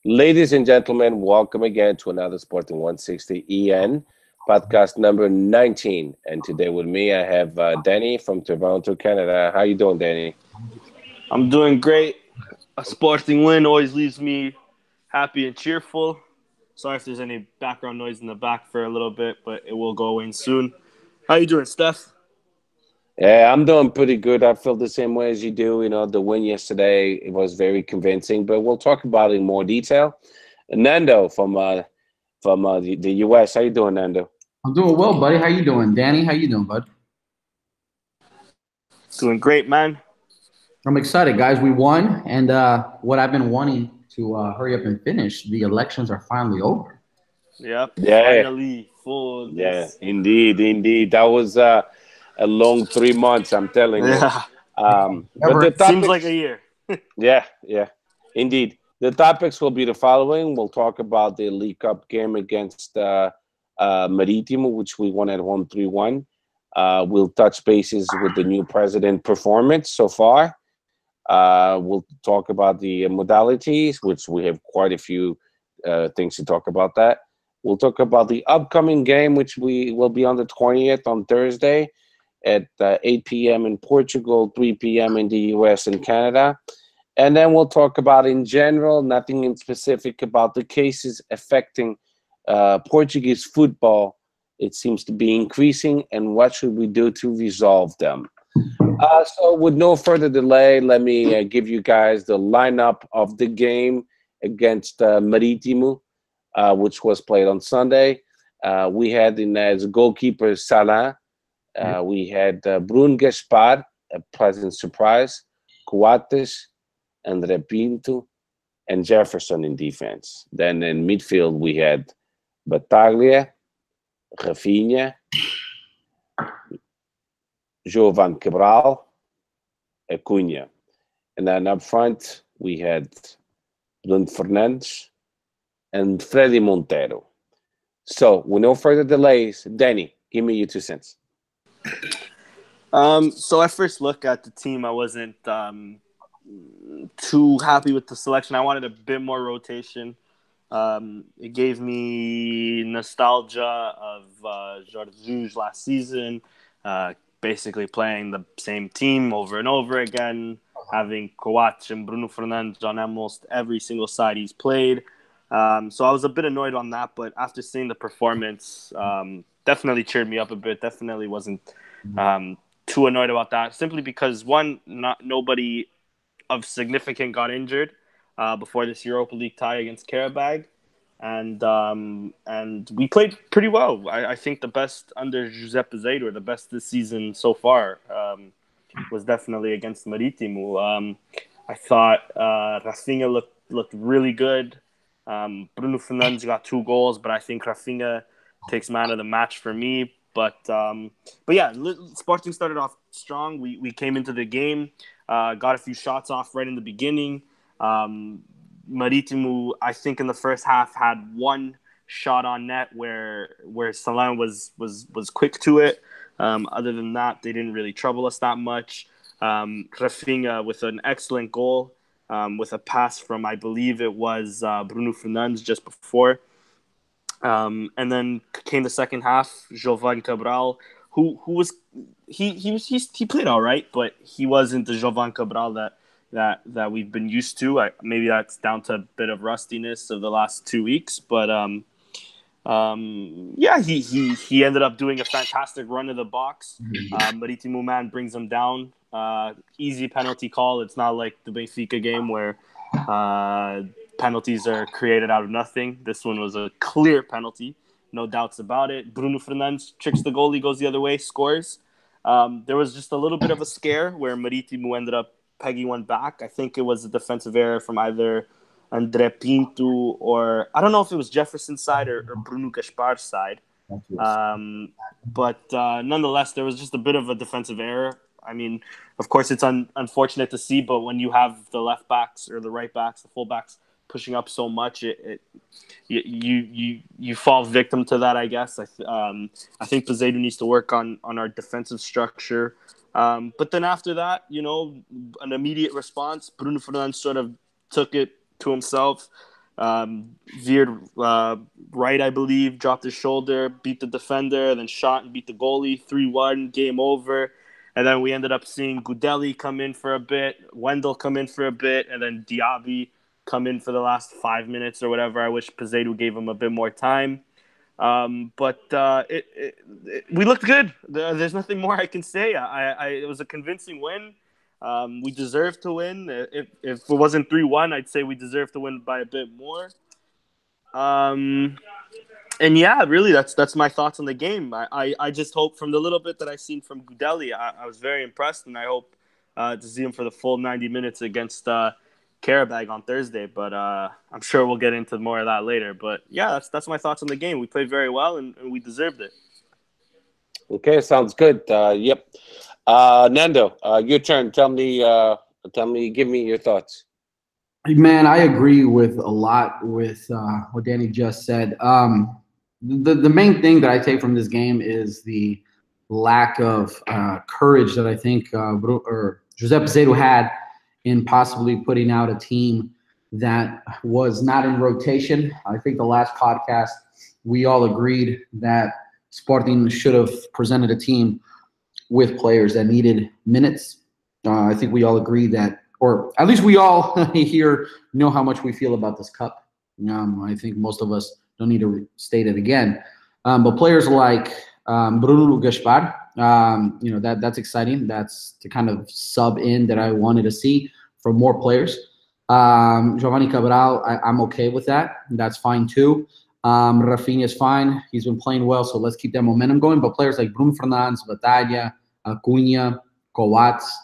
Ladies and gentlemen, welcome again to another Sporting 160EN podcast number 19. And today with me, I have Danny from Toronto, Canada. How you doing, Danny? I'm doing great. A sporting win always leaves me happy and cheerful. Sorry if there's any background noise in the back for a little bit, but it will go away soon. How you doing, Steph? Yeah, I'm doing pretty good. I feel the same way as you do. The win yesterday, it was very convincing, but we'll talk about it in more detail. Nando from the US. How you doing, Nando? I'm doing well, buddy. How you doing, Danny? How you doing, bud? Doing great, man. I'm excited, guys. We won, and what I've been wanting to hurry up and finish. The elections are finally over. Yep, Yeah, finally full yeah, this. indeed. That was a long 3 months, I'm telling you. Yeah, But the Ever seems like a topics, year. yeah, indeed. The topics will be the following. We'll talk about the League Cup game against Marítimo, which we won at home 3-1. We'll touch bases with the new president performance so far. We'll talk about the modalities, which we have quite a few things to talk about that. We'll talk about the upcoming game, which we will be on the 20th on Thursday at 8 p.m. in Portugal, 3 p.m. in the US and Canada. And then we'll talk about in general, nothing in specific about the cases affecting Portuguese football. It seems to be increasing, and what should we do to resolve them? So, with no further delay, let me give you guys the lineup of the game against Marítimo, which was played on Sunday. We had in as goalkeeper Salah. We had Bruno Gaspar, a pleasant surprise, Coates, André Pinto, and Jefferson in defense. Then in midfield, we had Bataglia, Rafinha, Jovan Cabral, Acuna. And then up front, we had Bruno Fernandes and Freddy Montero. So, with no further delays, Danny, give me your 2 cents. So at first look at the team, I wasn't too happy with the selection. I wanted a bit more rotation. It gave me nostalgia of Jorge last season, basically playing the same team over and over again, having Coates and Bruno Fernandes on almost every single side he's played. So I was a bit annoyed on that, but after seeing the performance, definitely cheered me up a bit. Definitely wasn't too annoyed about that, simply because, one, nobody of significant got injured before this Europa League tie against Karabag, and we played pretty well. I think the best under Giuseppe Zaid, the best this season so far, was definitely against Marítimo. I thought Rafinha looked really good. Bruno Fernandes got 2 goals, but I think Rafinha takes man of the match for me. But yeah, Sporting started off strong. We came into the game, got a few shots off right in the beginning. Marítimo, I think in the first half, had one shot on net where Salah was quick to it. Other than that, they didn't really trouble us that much. Rafinha with an excellent goal, with a pass from, I believe it was Bruno Fernandes just before. And then came the second half. Jovan Cabral, who was he played all right, but he wasn't the Jovan Cabral that we've been used to. Maybe that's down to a bit of rustiness of the last 2 weeks, but yeah, he ended up doing a fantastic run to the box. Marítimo man brings him down. Easy penalty call. It's not like the Benfica game where penalties are created out of nothing. This one was a clear penalty, no doubts about it. Bruno Fernandes tricks the goalie, goes the other way, scores. There was just a little bit of a scare where Marítimo ended up pegging one back. I think it was a defensive error from either André Pinto or I don't know if it was Jefferson's side or Bruno Gaspar's side. But nonetheless, there was just a bit of a defensive error. I mean, of course, it's unfortunate to see, but when you have the left backs or the right backs, the full backs pushing up so much, you fall victim to that, I guess. I think Pizarro needs to work on our defensive structure. But then after that, an immediate response. Bruno Fernandes sort of took it to himself. Veered right, I believe, dropped his shoulder, beat the defender, then shot and beat the goalie. 3-1, game over. And then we ended up seeing Gudeli come in for a bit, Wendell come in for a bit, and then Diaby come in for the last 5 minutes or whatever. I wish Peseiro gave him a bit more time. But we looked good. There's nothing more I can say. It was a convincing win. We deserved to win. If it wasn't 3-1, I'd say we deserved to win by a bit more. And yeah, really, that's my thoughts on the game. I just hope from the little bit that I've seen from Gudeli, I was very impressed, and I hope to see him for the full 90 minutes against Karabag on Thursday. But I'm sure we'll get into more of that later. But yeah, that's my thoughts on the game. We played very well, and we deserved it. Okay, sounds good. Yep. Nando, your turn. Tell me, give me your thoughts. Man, I agree with a lot with what Danny just said. The main thing that I take from this game is the lack of courage that I think José Peseiro had in possibly putting out a team that was not in rotation. I think the last podcast we all agreed that Sporting should have presented a team with players that needed minutes. I think we all agree that, or at least we all here know how much we feel about this cup. I think most of us don't need to state it again. But players like Bruno Gaspar, that's exciting. That's the kind of sub in that I wanted to see from more players. Giovanni Cabral, I'm okay with that. That's fine too. Rafinha is fine. He's been playing well, so let's keep that momentum going. But players like Bruno Fernandes, Batalla, Acuna, Coates,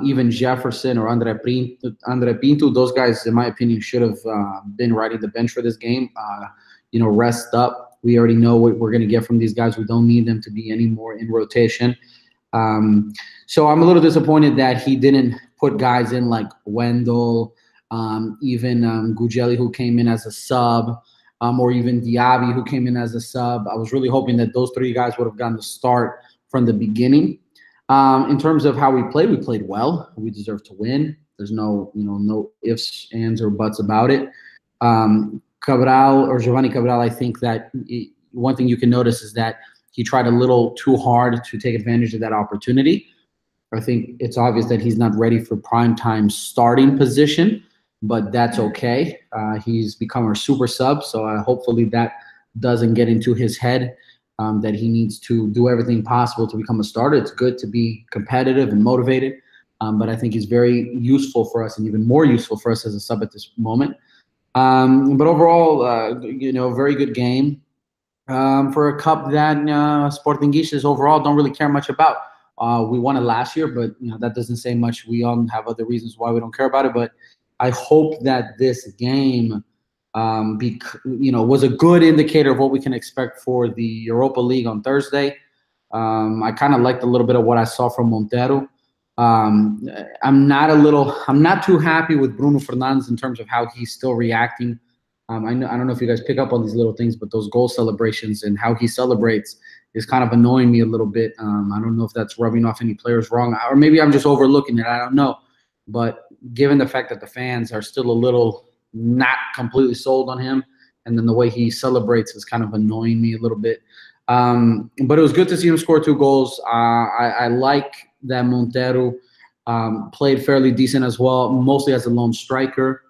even Jefferson or Andre Pinto, those guys, in my opinion, should have been riding the bench for this game. Rest up. We already know what we're going to get from these guys. We don't need them to be any more in rotation. So I'm a little disappointed that he didn't put guys in like Wendell, even Gugeli, who came in as a sub, or even Diaby, who came in as a sub. I was really hoping that those three guys would have gotten the start from the beginning. In terms of how we played well. We deserve to win. There's no ifs, ands, or buts about it. Cabral or Giovanni Cabral, I think that one thing you can notice is that he tried a little too hard to take advantage of that opportunity. I think it's obvious that he's not ready for primetime starting position, but that's okay. He's become our super sub, so hopefully that doesn't get into his head. That he needs to do everything possible to become a starter. It's good to be competitive and motivated, but I think he's very useful for us and even more useful for us as a sub at this moment. But overall, very good game for a cup that Sportinguistas overall don't really care much about. We won it last year, but that doesn't say much. We all have other reasons why we don't care about it, but I hope that this game was a good indicator of what we can expect for the Europa League on Thursday. I kind of liked a little bit of what I saw from Montero. I'm not too happy with Bruno Fernandes in terms of how he's still reacting. I don't know if you guys pick up on these little things, but those goal celebrations and how he celebrates is kind of annoying me a little bit. I don't know if that's rubbing off any players wrong, or maybe I'm just overlooking it. I don't know. But given the fact that the fans are still a little not completely sold on him, and then the way he celebrates is kind of annoying me a little bit. But it was good to see him score 2 goals. I like that Montero played fairly decent as well, mostly as a lone striker.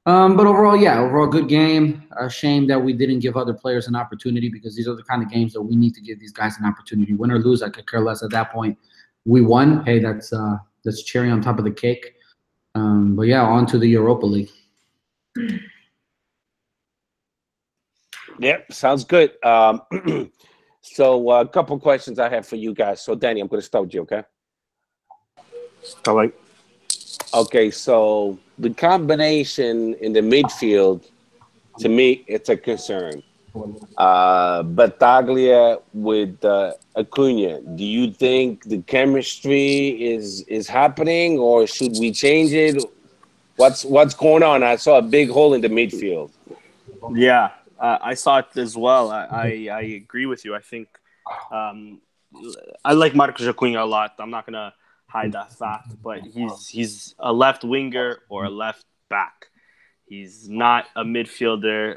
But overall good game. A shame that we didn't give other players an opportunity, because these are the kind of games that we need to give these guys an opportunity. Win or lose, I could care less at that point. We won. Hey, that's cherry on top of the cake. But yeah, on to the Europa League. Yep, sounds good. So a couple questions I have for you guys. So Danny, I'm going to start with you, okay? All right. Okay, so the combination in the midfield, to me, it's a concern. Bataglia with Acuna, do you think the chemistry is happening, or should we change it? What's going on? I saw a big hole in the midfield. Yeah, I saw it as well. I agree with you. I think I like Marcos Acuna a lot. I'm not gonna hide that fact, but he's a left winger or a left back. He's not a midfielder.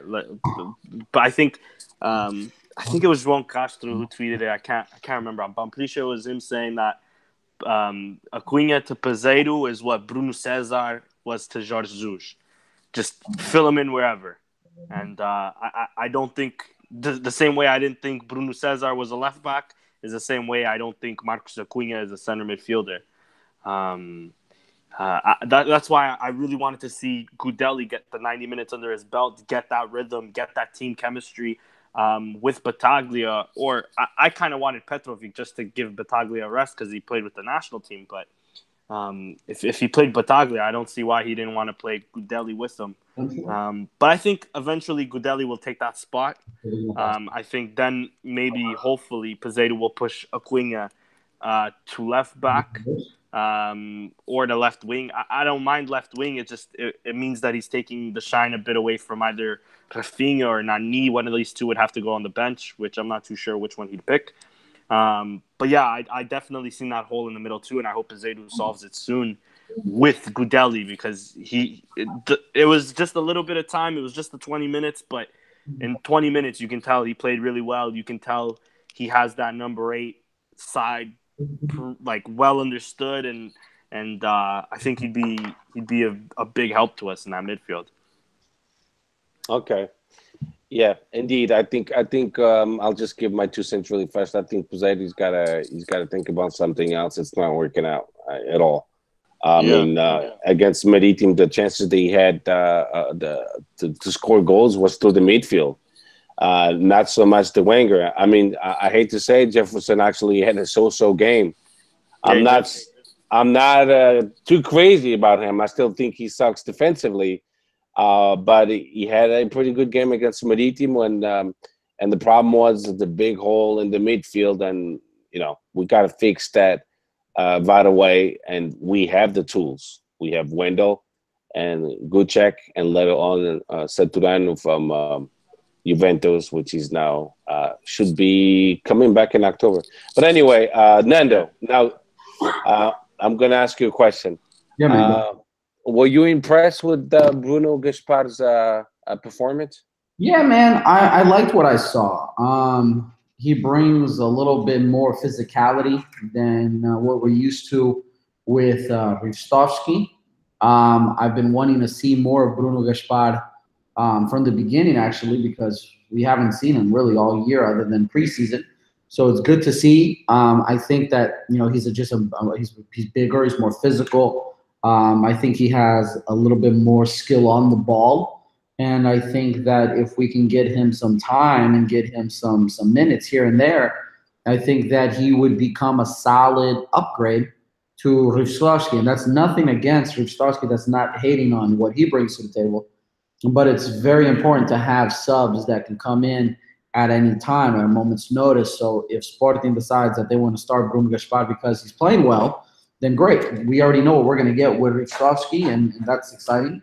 But I think it was João Castro who tweeted it. I can't remember. I'm pretty sure it was him saying that Acunha to Peseiro is what Bruno César was to Jorge Jesus. Just fill him in wherever. And I don't think the same way I didn't think Bruno César was a left back is the same way I don't think Marcos Acunha is a center midfielder. That's why I really wanted to see Goudelli get the 90 minutes under his belt, get that rhythm, get that team chemistry with Battaglia. Or I kind of wanted Petrovic just to give Battaglia a rest because he played with the national team. But if he played Battaglia, I don't see why he didn't want to play Goudelli with him. But I think eventually Goudelli will take that spot. I think then maybe, hopefully, Peseiro will push Acunha to left back. Or the left wing. I don't mind left wing. It means that he's taking the shine a bit away from either Rafinha or Nani. One of these two would have to go on the bench, which I'm not too sure which one he'd pick. But yeah, I definitely seen that hole in the middle too, and I hope Peseiro solves it soon with Goudelli, because it was just a little bit of time. It was just the 20 minutes, but in 20 minutes you can tell he played really well. You can tell he has that number 8 side like well understood, and I think he'd be a big help to us in that midfield. Okay, yeah, indeed. I think I'll just give my 2 cents really fast. I think Peseiro he's got to think about something else. It's not working out at all. I mean, against Maritime, the chances that he had to score goals was through the midfield. Not so much the winger. I mean, I hate to say Jefferson actually had a so-so game. I'm not too crazy about him. I still think he sucks defensively, but he had a pretty good game against Maritime and the problem was the big hole in the midfield, and we got to fix that right away. And we have the tools. We have Wendell and Gucek, and later on Saturano from Juventus, which is now should be coming back in October. But anyway, Nando, now I'm going to ask you a question. Yeah, man. Were you impressed with Bruno Gaspar's performance? Yeah, man. I liked what I saw. He brings a little bit more physicality than what we're used to with Ristovski. I've been wanting to see more of Bruno Gaspar from the beginning, actually, because we haven't seen him really all year other than preseason. So it's good to see. I think that he's bigger, he's more physical. I think he has a little bit more skill on the ball, and I think that if we can get him some time and get him some minutes here and there, I think that he would become a solid upgrade to Ristovski. And that's nothing against Ristovski. That's not hating on what he brings to the table. But it's very important to have subs that can come in at any time at a moment's notice. So if Sporting decides that they want to start Bruno Gaspar because he's playing well, then great. We already know what we're going to get with Ristovski, and that's exciting.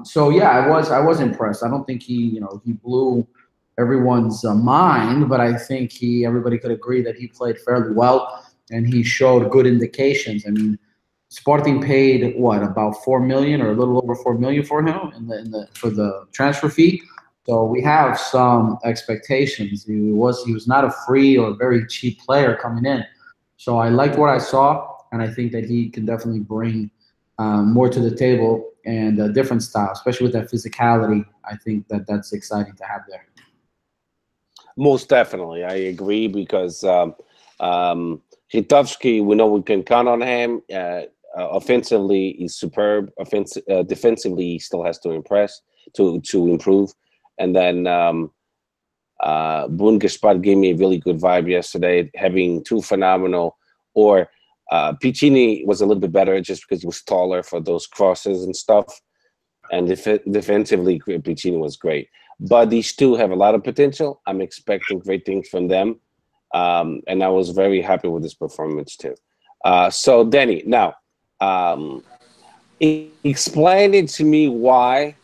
So yeah, I was impressed. I don't think he blew everyone's mind, but I think everybody could agree that he played fairly well and he showed good indications. I mean, Sporting paid about 4 million or a little over 4 million for him for the transfer fee. So we have some expectations. He was not a free or very cheap player coming in. So I liked what I saw, and I think that he can definitely bring more to the table and a different style, especially with that physicality. I think that's exciting to have there. Most definitely, I agree, because Hitovsky, we know we can count on him. Offensively, he's superb. Defensively, he still has to improve. And then Bruno Gaspar gave me a really good vibe yesterday, having 2 phenomenal. Or Piccini was a little bit better just because he was taller for those crosses and stuff. And defensively, Piccini was great. But these 2 have a lot of potential. I'm expecting great things from them. And I was very happy with this performance too. So, Danny, now, explain it to me, why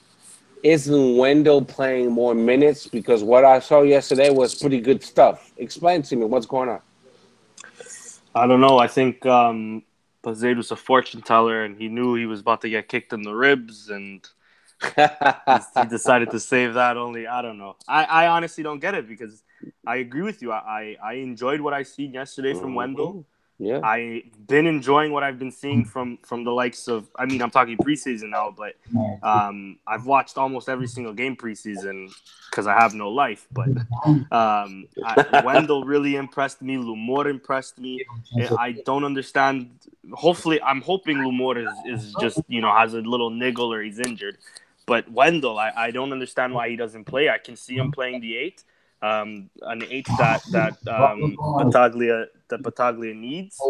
isn't Wendell playing more minutes? Because what I saw yesterday was pretty good stuff. Explain to me what's going on. I don't know. I think Peseiro's a fortune teller, and he knew he was about to get kicked in the ribs, and He decided to save that only. I don't know. I honestly don't get it because I agree with you. I enjoyed what I seen yesterday from Wendell. Yeah. I've been enjoying what I've been seeing from the likes of, I mean, I'm talking preseason now, but I've watched almost every single game preseason because I have no life. But Wendell really impressed me. Lumor impressed me. I don't understand. Hopefully, I'm hoping Lumor is just, has a little niggle or he's injured. But Wendell, I don't understand why he doesn't play. I can see him playing the 8. An 8 that Battaglia needs.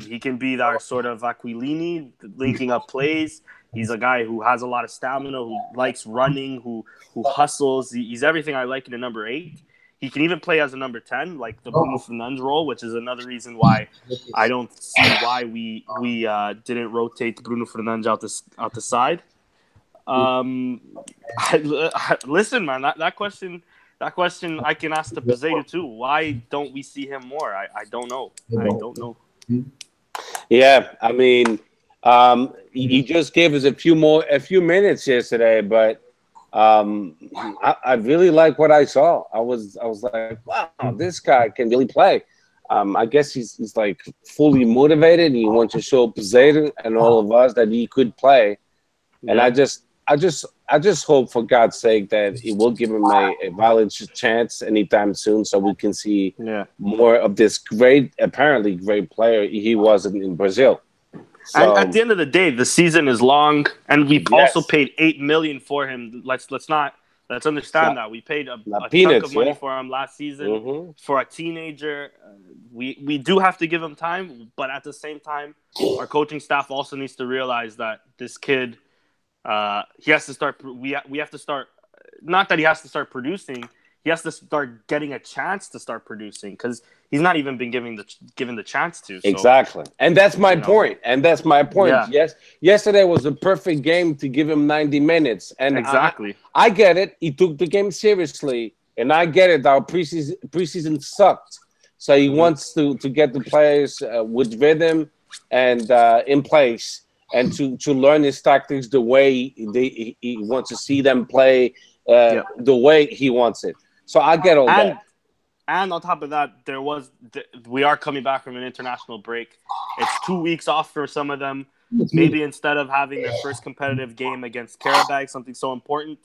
He can be our sort of Aquilini, linking up plays. He's a guy who has a lot of stamina, who likes running, who hustles. He's everything I like in a number 8. He can even play as a number 10, like the Bruno Fernandes role, which is another reason why I don't see why we didn't rotate Bruno Fernandes out the side. Listen, man, that question I can ask to Pizzetta too. Why don't we see him more? I don't know. I don't know. Yeah, I mean, he just gave us a few minutes yesterday, but I really like what I saw. I was like, wow, this guy can really play. I guess he's like fully motivated. He wants to show Pizzetta and all of us that he could play, and I just hope, for God's sake, that it will give him a valid chance anytime soon, so we can see more of this apparently great player he was in Brazil. So, and at the end of the day, the season is long, and we also paid $8 million for him. Let's understand that we paid a chunk of money for him last season for a teenager. We do have to give him time, but at the same time, our coaching staff also needs to realize that this kid. He has to start. We have to start. Not that he has to start producing. He has to start getting a chance to start producing because he's not even been given the chance to. So, exactly, and that's my point. Yeah. Yes, yesterday was a perfect game to give him 90 minutes. And exactly, I get it. He took the game seriously, and I get it. Our preseason sucked, so he wants to get the players with rhythm and in place. And to learn his tactics the way he wants to see them play, the way he wants it. So I get all that. And on top of that, we are coming back from an international break. It's 2 weeks off for some of them. Maybe instead of having their first competitive game against Karabag, something so important,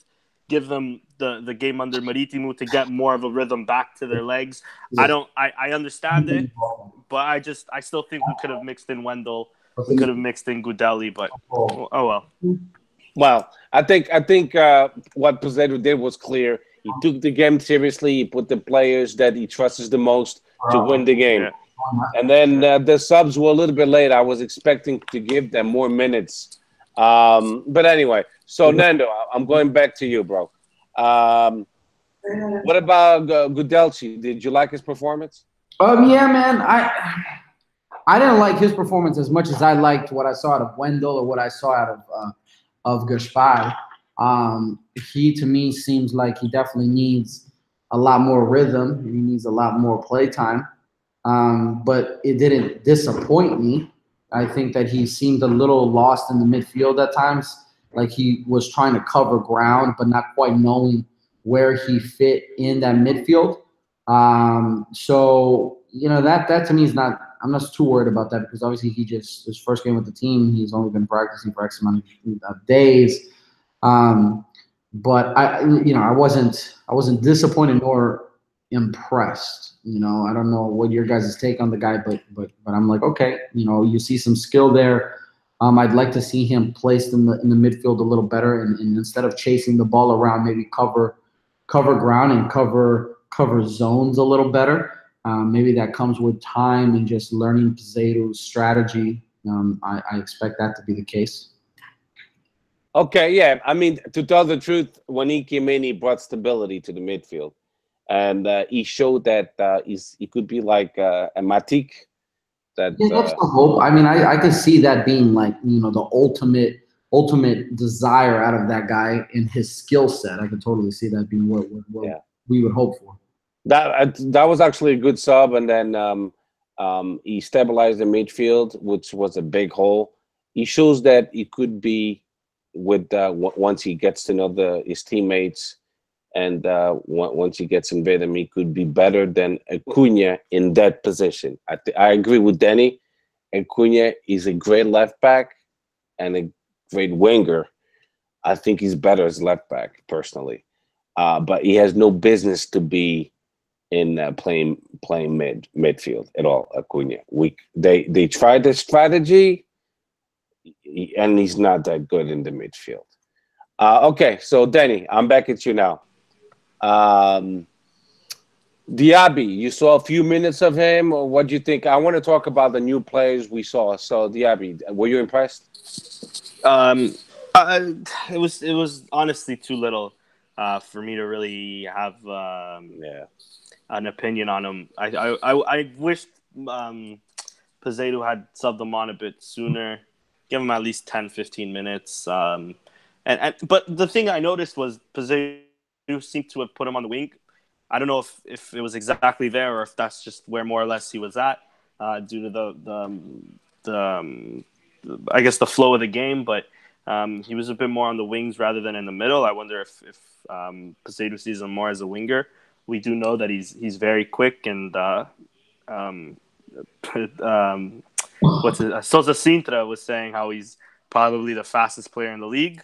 give them the game under Marítimo to get more of a rhythm back to their legs. I understand it, but I still think we could have mixed in Wendell. We could have mixed in Gudeli, but oh well. Well, I think what Pizzetta did was clear. He took the game seriously. He put the players that he trusts the most to win the game. Yeah. And then the subs were a little bit late. I was expecting to give them more minutes. But anyway, so Nando, I'm going back to you, bro. What about Gudelci? Did you like his performance? Yeah, man. I didn't like his performance as much as I liked what I saw out of Wendell or what I saw out of Gaspar. He, to me, seems like he definitely needs a lot more rhythm. He needs a lot more play time. But it didn't disappoint me. I think that he seemed a little lost in the midfield at times, like he was trying to cover ground but not quite knowing where he fit in that midfield. So, that to me is not – I'm not too worried about that because obviously his first game with the team, he's only been practicing for X amount of days. But I wasn't disappointed nor impressed. I don't know what your guys' take on the guy, but I'm like, okay, you see some skill there. I'd like to see him placed in the midfield a little better, and instead of chasing the ball around, maybe cover ground and cover zones a little better. Maybe that comes with time and just learning Pizzetto's strategy. I expect that to be the case. Okay, yeah. I mean, to tell the truth, when he came in, he brought stability to the midfield. And he showed that he could be like a Matic. That's the hope. I mean, I could see that being like, the ultimate desire out of that guy in his skill set. I could totally see that being what we would hope for. That was actually a good sub, and then he stabilized the midfield, which was a big hole. He shows that he could be with once he gets to know his teammates, and once he gets in rhythm, he could be better than Acuna in that position. I agree with Denny. Acuna is a great left back and a great winger. I think he's better as left back personally, but he has no business to be in playing midfield at all. Acuna, they tried the strategy, and he's not that good in the midfield. Okay, so Denny, I'm back at you now. Diaby, you saw a few minutes of him, or what do you think? I want to talk about the new players we saw. So Diaby, were you impressed? It was honestly too little for me to really have an opinion on him. I wished Peseiro had subbed him on a bit sooner, give him at least 10, 15 minutes. But the thing I noticed was Peseiro seemed to have put him on the wing. I don't know if it was exactly there or if that's just where more or less he was at due to the I guess the flow of the game. But he was a bit more on the wings rather than in the middle. I wonder if Peseiro sees him more as a winger. We do know that he's very quick and Sousa Sintra was saying how he's probably the fastest player in the league.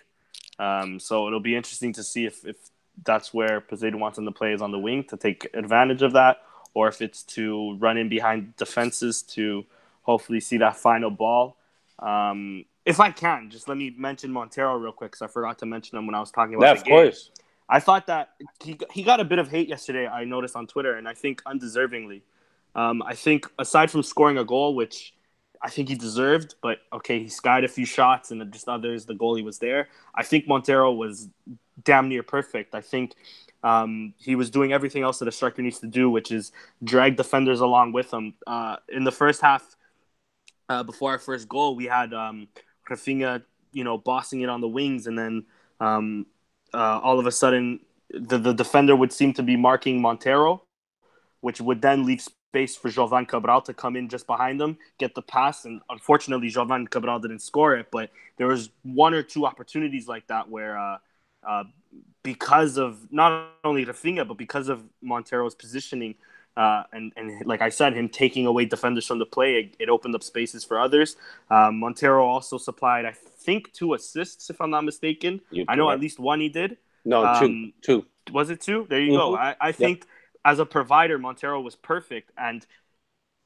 So it'll be interesting to see if that's where Peseiro wants him to play, is on the wing to take advantage of that, or if it's to run in behind defenses to hopefully see that final ball. If I can, just let me mention Montero real quick, because I forgot to mention him when I was talking about the game. Of course. I thought that he got a bit of hate yesterday, I noticed on Twitter, and I think undeservingly. I think aside from scoring a goal, which I think he deserved, but okay, he skied a few shots and just others, the goalie was there. I think Montero was damn near perfect. I think he was doing everything else that a striker needs to do, which is drag defenders along with him. In the first half, before our first goal, we had Rafinha, bossing it on the wings, and then all of a sudden the defender would seem to be marking Montero, which would then leave space for Jovan Cabral to come in just behind him, get the pass, and unfortunately Jovan Cabral didn't score it, but there was one or two opportunities like that where because of not only Rafinha, but because of Montero's positioning, and like I said, him taking away defenders from the play, it opened up spaces for others. Montero also supplied, I think, 2 assists, if I'm not mistaken. I know at least one he did. No, two. Was it 2? There you go. I think as a provider, Montero was perfect. And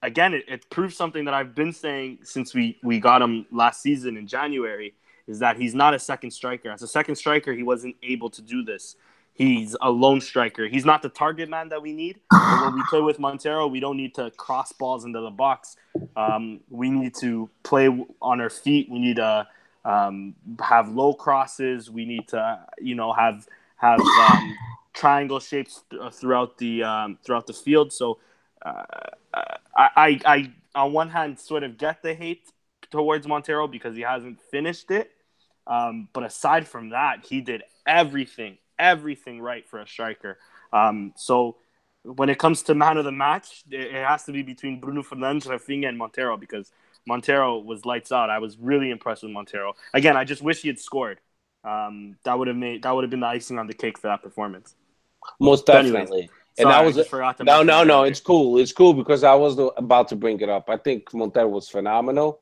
again, it proves something that I've been saying since we got him last season in January, is that he's not a second striker. As a second striker, he wasn't able to do this. He's a lone striker. He's not the target man that we need. But when we play with Montero, we don't need to cross balls into the box. We need to play on our feet. We need to have low crosses. We need to, have triangle shapes throughout the field. So I on one hand sort of get the hate towards Montero because he hasn't finished it. But aside from that, he did everything right for a striker. So when it comes to man of the match, it has to be between Bruno Fernandes, Rafinha, and Montero, because Montero was lights out. I was really impressed with Montero. Again, I just wish he had scored. That would have been the icing on the cake for that performance. Most definitely. And that was no. It's cool. It's cool because I was about to bring it up. I think Montero was phenomenal.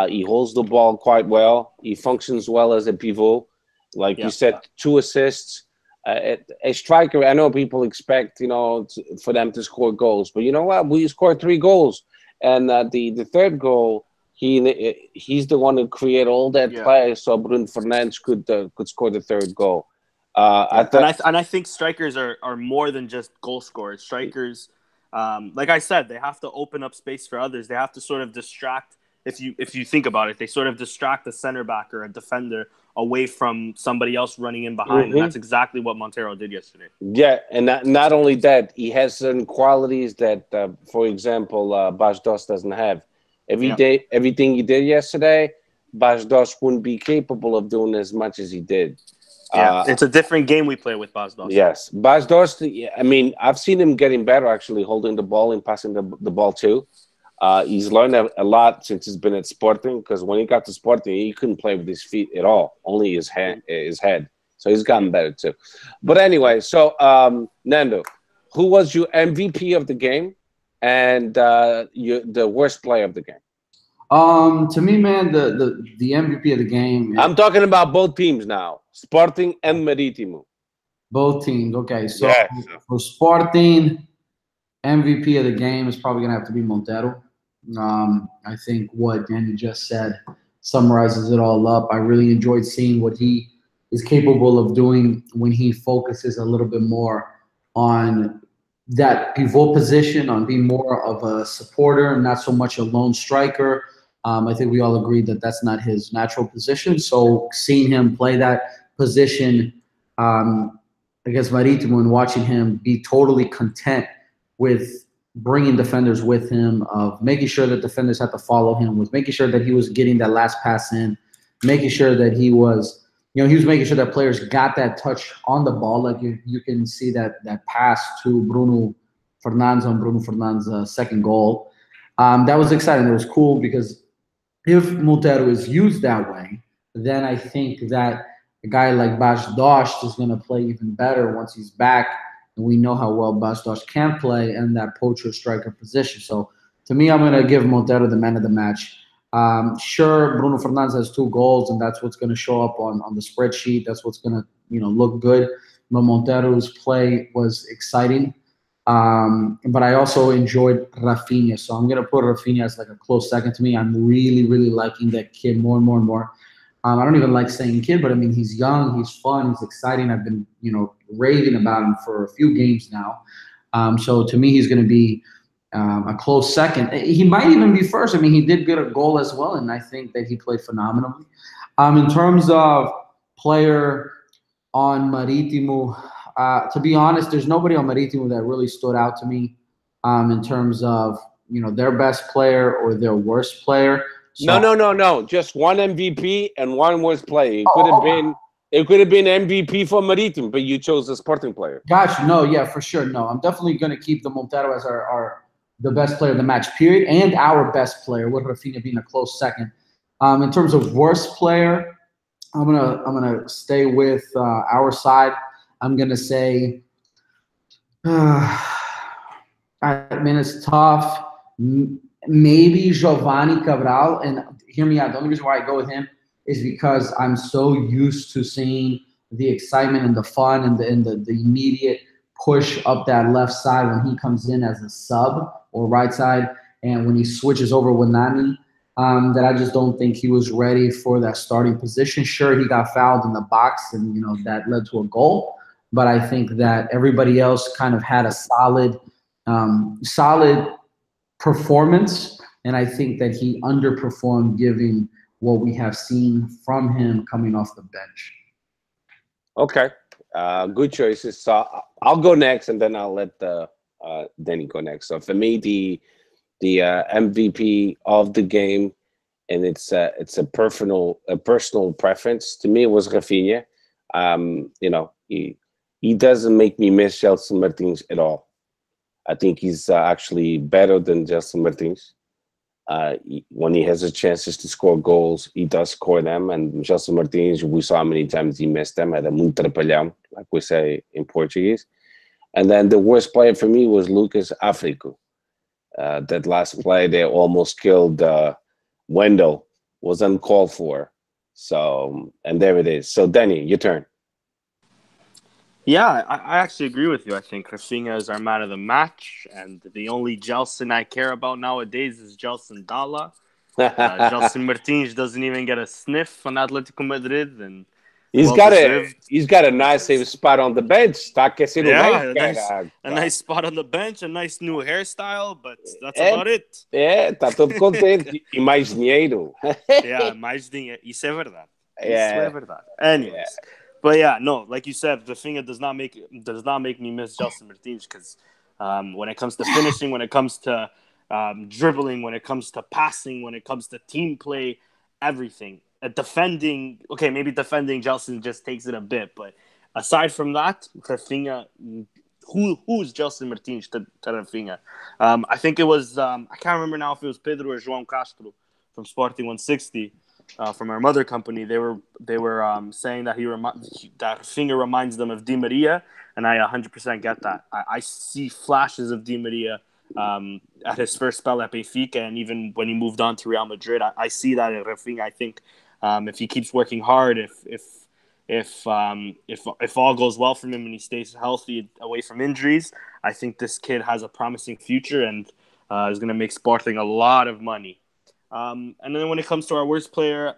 He holds the ball quite well. He functions well as a pivot. Like you said, 2 assists. A striker, I know people expect, for them to score goals. But you know what? We scored 3 goals. And the third goal, he's the one who created all that play so Bruno Fernandes could score the third goal. I think strikers are more than just goal scorers. Strikers, like I said, they have to open up space for others. They have to sort of distract. If you think about it, they sort of distract a center back or a defender away from somebody else running in behind. And that's exactly what Montero did yesterday. Yeah, and not only that, he has certain qualities that, for example, Bastos doesn't have. Everything he did yesterday, Bastos wouldn't be capable of doing as much as he did. Yeah, it's a different game we play with Bastos. Yes. Bastos, I mean, I've seen him getting better, actually, holding the ball and passing the ball too. He's learned a lot since he's been at Sporting, because when he got to Sporting, he couldn't play with his feet at all, only his head. So he's gotten better too. But anyway, so Nando, who was your MVP of the game and the worst player of the game? To me, man, the MVP of the game. I'm talking about both teams now, Sporting and Marítimo. Both teams. Okay, so Yes. for Sporting, MVP of the game is probably gonna have to be Montero. I think what Danny just said summarizes it all up. I really enjoyed seeing what he is capable of doing when he focuses a little bit more on that pivot position, on being more of a supporter and not so much a lone striker. I think we all agree that that's not his natural position. So seeing him play that position against Marítimo and watching him be totally content with bringing defenders with him, of making sure that defenders had to follow him, was making sure that he was getting that last pass in, making sure that he was making sure that players got that touch on the ball. Like you can see that pass to Bruno Fernandes on Bruno Fernandes' second goal. That was exciting. It was cool because if Montero is used that way, then I think that a guy like Bas Dost is going to play even better once he's back. And we know how well Bas Dost can play in that poacher striker position. So to me, I'm going to give Montero the man of the match. Sure, Bruno Fernandes has 2 goals, and that's what's going to show up on the spreadsheet. That's what's going to look good. But Montero's play was exciting. But I also enjoyed Rafinha. So I'm going to put Rafinha as like a close second to me. I'm really, really liking that kid more and more and more. I don't even like saying kid, but I mean, he's young, he's fun, he's exciting. I've been, raving about him for a few games now. So to me, he's going to be a close second. He might even be first. I mean, he did get a goal as well, and I think that he played phenomenally. In terms of player on Marítimo, to be honest, there's nobody on Marítimo that really stood out to me in terms of, their best player or their worst player. So, no. Just one MVP and one worst player. It could have been MVP for Marítimo, but you chose the Sporting player. Gotcha. No, yeah, for sure. No, I'm definitely going to keep the Montero as the best player of the match, period, and our best player, with Rafinha being a close second. In terms of worst player, I'm gonna stay with our side. I'm gonna say, I mean, it's tough. Maybe Giovanni Cabral, and hear me out. The only reason why I go with him is because I'm so used to seeing the excitement and the fun and the immediate push up that left side when he comes in as a sub, or right side, and when he switches over with Nani, that I just don't think he was ready for that starting position. Sure, he got fouled in the box, and that led to a goal, but I think that everybody else kind of had a solid performance, and I think that he underperformed given what we have seen from him coming off the bench. Okay, good choices. So I'll go next, and then I'll let Danny go next. So for me, the MVP of the game, and it's a personal preference. To me, it was Rafinha. He doesn't make me miss Gelson Martins at all. I think he's actually better than Gelson Martins. When he has a chances to score goals, he does score them. And Gelson Martins, we saw how many times he missed them. Era muito trapalhão, like we say in Portuguese. And then the worst player for me was Lucas Africo. That last play, they almost killed Wendell, was uncalled for. So, and there it is. So, Danny, your turn. Yeah, I actually agree with you. I think Rafinha is our man of the match, and the only Gelson I care about nowadays is Gelson Dalla. Gelson Martins doesn't even get a sniff on Atletico Madrid, and he's got a nice spot on the bench. Está aquecido a nice spot on the bench, a nice new hairstyle, but that's about it. Tá todo contente. E mais dinheiro. Mais dinheiro. Isso é verdade. Isso é verdade. Anyways. But yeah, no, like you said, Rafinha does not make me miss Gelson Martins, because when it comes to finishing, when it comes to dribbling, when it comes to passing, when it comes to team play, everything. Defending, maybe defending Gelson just takes it a bit, but aside from that, Rafinha who's Gelson Martins to Rafinha. I think it was I can't remember now if it was Pedro or João Castro from Sporting 160 from our mother company. They were saying that that Rafinha reminds them of Di Maria, and I 100% get that. I see flashes of Di Maria at his first spell at Benfica, and even when he moved on to Real Madrid, I see that in Rafinha. I think if he keeps working hard, if all goes well for him and he stays healthy away from injuries, I think this kid has a promising future and is going to make Sporting a lot of money. And then when it comes to our worst player,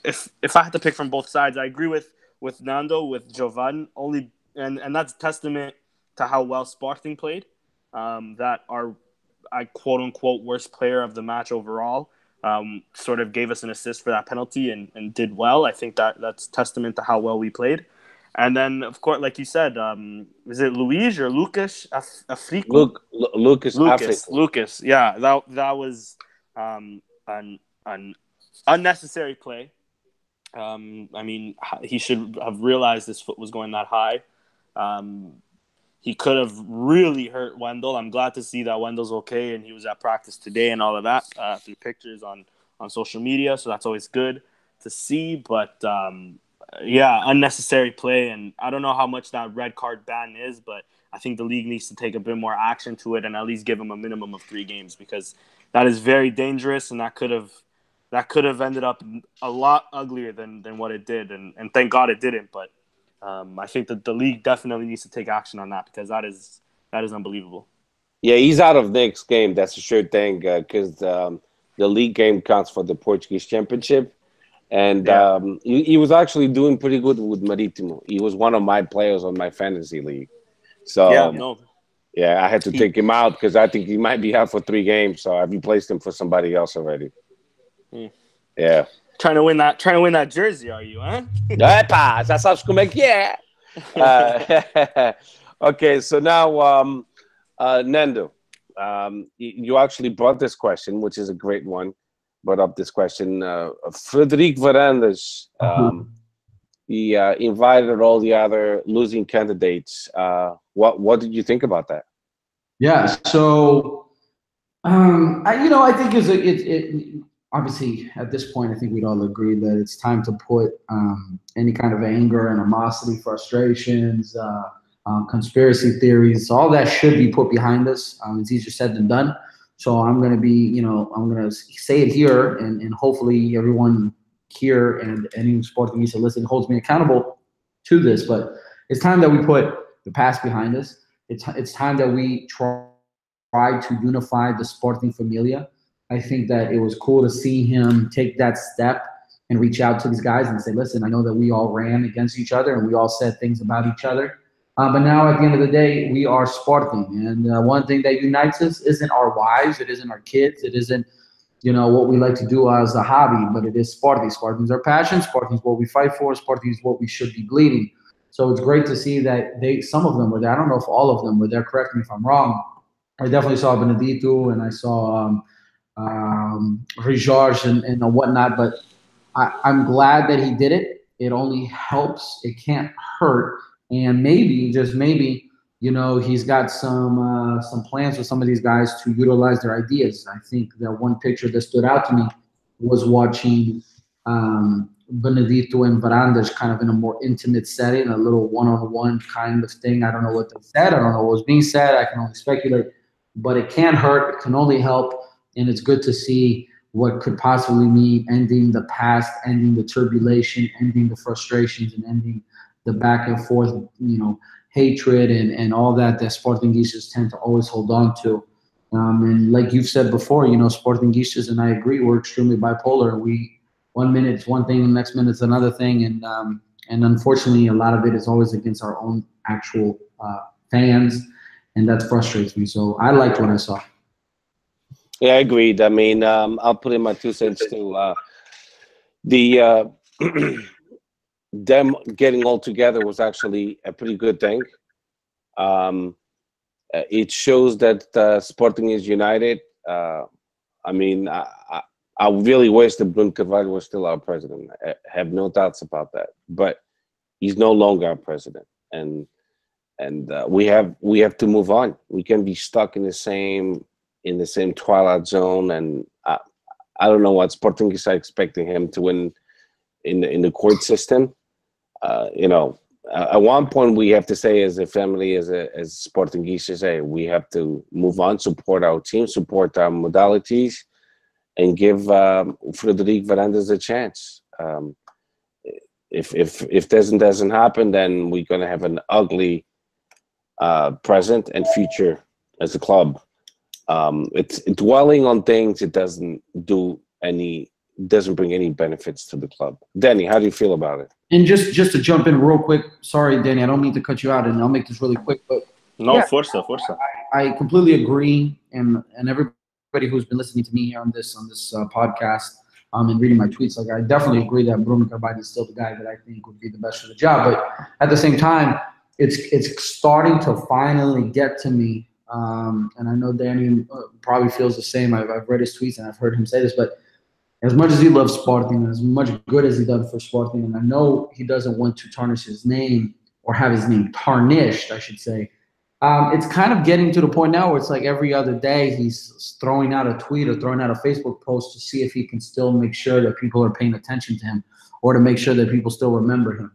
if I had to pick from both sides, I agree with Nando, with Jovan, only, and that's a testament to how well Sporting played. That our quote unquote worst player of the match overall sort of gave us an assist for that penalty and did well. I think that's testament to how well we played. And then, of course, like you said, is it Luis or Lucas Africo? Lucas. Yeah, that was an unnecessary play. I mean, he should have realized his foot was going that high. He could have really hurt Wendell. I'm glad to see that Wendell's okay and he was at practice today and all of that through pictures on social media. So that's always good to see. But, yeah, unnecessary play. And I don't know how much that red card ban is, but I think the league needs to take a bit more action to it and at least give him a minimum of 3 games because that is very dangerous and that could have ended up a lot uglier than what it did. And thank God it didn't. But I think that the league definitely needs to take action on that because that is unbelievable. Yeah, he's out of next game. That's a sure thing because the league game counts for the Portuguese championship. And he was actually doing pretty good with Marítimo. He was one of my players on my fantasy league. So, I had to take him out because I think he might be out for 3 games. So I replaced him for somebody else already. Yeah. Trying to win that jersey, are you, huh? Epa, já sabes como é que é. Okay, so now, Nando, you actually brought this question, which is a great one. Brought up this question. Frederic Varandas, he invited all the other losing candidates. What did you think about that? Yeah, so I think it obviously at this point I think we'd all agree that it's time to put any kind of anger, animosity, frustrations, conspiracy theories, all that should be put behind us. It's easier said than done. So I'm going to say it here and hopefully everyone here and any Sportingista listening holds me accountable to this. But it's time that we put the past behind us. It's time that we try to unify the Sporting Familia. I think that it was cool to see him take that step and reach out to these guys and say, listen, I know that we all ran against each other and we all said things about each other. But now at the end of the day, we are Sporting. And one thing that unites us isn't our wives. It isn't our kids. It isn't, what we like to do as a hobby, but it is Sporting. Sporting is our passion. Sporting is what we fight for. Sporting is what we should be bleeding. So it's great to see that some of them were there. I don't know if all of them were there. Correct me if I'm wrong. I definitely saw Benedito and I saw George and whatnot. But I'm glad that he did it. It only helps. It can't hurt. And maybe, just maybe, he's got some plans with some of these guys to utilize their ideas. I think that one picture that stood out to me was watching Benedito and Varandas kind of in a more intimate setting, a little one-on-one kind of thing. I don't know what they said. I don't know what was being said. I can only speculate. But it can't hurt. It can only help. And it's good to see what could possibly mean ending the past, ending the turbulation, ending the frustrations, and ending the back and forth, hatred and all that Sportinguistas tend to always hold on to. And like you've said before, Sportinguistas, and I agree, we're extremely bipolar. 1 minute it's one thing, the next minute it's another thing. And unfortunately, a lot of it is always against our own actual fans. And that frustrates me. So I liked what I saw. Yeah, I agreed. I mean, I'll put in my 2 cents too. Them getting all together was actually a pretty good thing. It shows that Sporting is united. I mean, I really wish that Bruno Carvalho was still our president. I have no doubts about that. But he's no longer our president. And and we have to move on. We can be stuck in the same twilight zone, and I don't know what Sportingis are expecting him to win in the court system. At one point we have to say, as a family, as Sportingistas, hey, we have to move on, support our team, support our modalities, and give Frederic Varandas a chance. If doesn't happen, then we're gonna have an ugly present and future as a club. It's dwelling on things. It doesn't bring any benefits to the club. Danny, how do you feel about it? And just to jump in real quick, sorry, Danny, I don't mean to cut you out, and I'll make this really quick. But no, forza. I completely agree, and everybody who's been listening to me here on this podcast, and reading my tweets, like, I definitely agree that Bruno Carvalho is still the guy that I think would be the best for the job. But at the same time, it's starting to finally get to me, and I know Danny probably feels the same. I've read his tweets and I've heard him say this, but as much as he loves Sporting and as much good as he done for Sporting, and I know he doesn't want to tarnish his name or have his name tarnished, I should say, it's kind of getting to the point now where it's like every other day he's throwing out a tweet or throwing out a Facebook post to see if he can still make sure that people are paying attention to him or to make sure that people still remember him.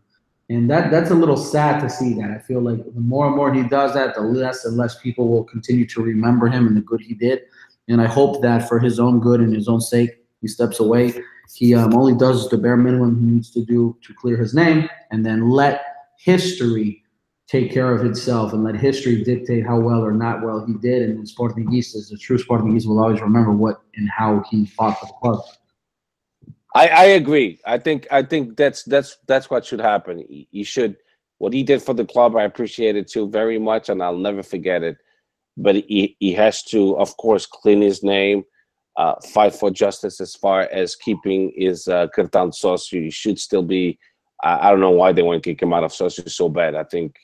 And that's a little sad to see that. I feel like the more and more he does that, the less and less people will continue to remember him and the good he did. And I hope that for his own good and his own sake, he steps away. He only does the bare minimum he needs to do to clear his name, and then let history take care of itself and let history dictate how well or not well he did. And Sportinguistas, the true Sportinguistas, will always remember what and how he fought for the club. I agree. I think that's what should happen. He should, what he did for the club, I appreciate it too very much, and I'll never forget it. But he has to, of course, clean his name. Fight for justice as far as keeping his cartão de sócio. He should still be. I don't know why they want to kick him out of sócio so bad. I think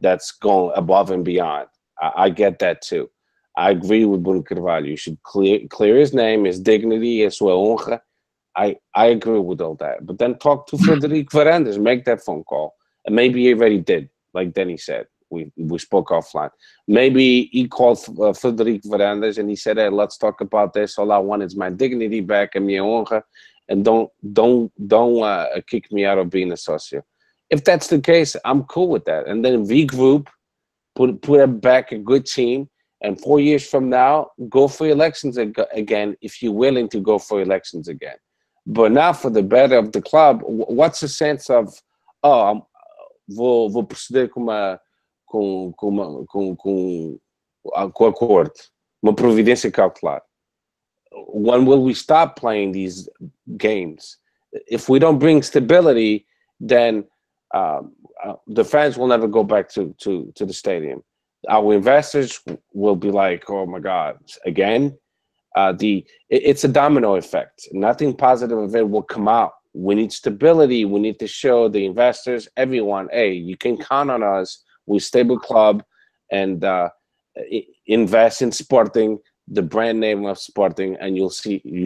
that's going above and beyond. I get that too. I agree with Bruno Carvalho. You should clear his name, his dignity, his sua honra. I agree with all that. But then talk to Frederic Varandas, make that phone call, and maybe he already did, like Denny said. We spoke offline. Maybe he called Frederic Varandas and he said, "Hey, let's talk about this. All I want is my dignity back and minha honra, and don't kick me out of being a socio." If that's the case, I'm cool with that. And then regroup, put back a good team, and 4 years from now, go for elections again if you're willing to go for elections again. But now, for the better of the club, what's the sense of, vou proceder com a corte, uma providência cautelar? When will we stop playing these games? If we don't bring stability, then the fans will never go back to the stadium. Our investors will be like, "Oh my God, again?" It's a domino effect. Nothing positive of it will come out. We need stability. We need to show the investors, everyone, hey, you can count on us. We're a stable club, and invest in Sporting, the brand name of Sporting, and you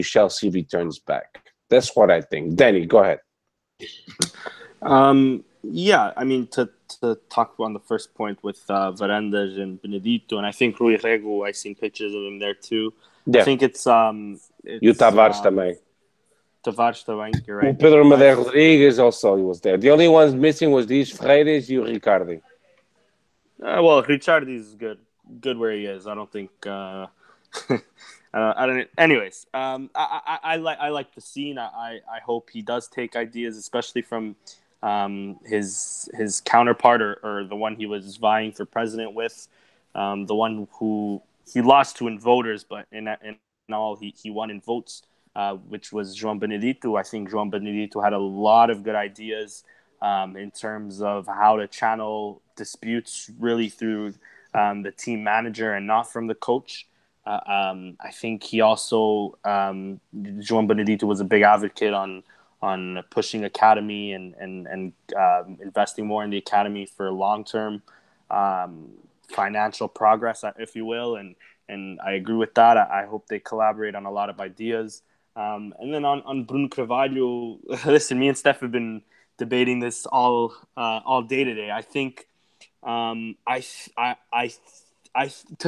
shall see returns back. That's what I think. Danny, go ahead. Yeah, I mean, to talk on the first point with Varandas and Benedito, and I think Rui Rego, I've seen pictures of him there too. Yeah. I think it's you Tavares também. Tavares também, you're right. Pedro Madeira Rodrigues also, he was there. The only ones missing was these Freires and Ricardo. Well, Richard is good where he is. I don't think. I don't. Anyways, I like the scene. I hope he does take ideas, especially from his counterpart or the one he was vying for president with, the one who he lost to in voters, but in all he won in votes, which was João Benedito. I think João Benedito had a lot of good ideas in terms of how to channel disputes really through the team manager and not from the coach. I think he also, João Benedito was a big advocate on pushing academy and investing more in the academy for long-term financial progress, if you will. And I agree with that. I hope they collaborate on a lot of ideas. And then on Bruno Carvalho, listen, me and Steph have been debating this all day today. I think To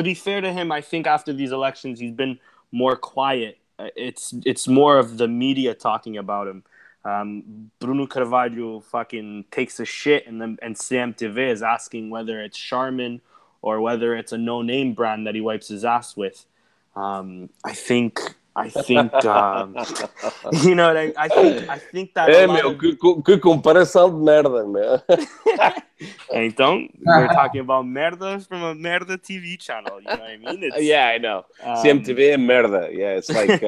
be fair to him, I think after these elections he's been more quiet. It's more of the media talking about him. Bruno Carvalho fucking takes a shit, and CMTV is asking whether it's Charmin or whether it's a no-name brand that he wipes his ass with. I think you know what I think that que comparação de merda, meu. Então, we're talking about merda from a merda TV channel, you know what I mean? Yeah, I know. CMTV and merda. Yeah, it's like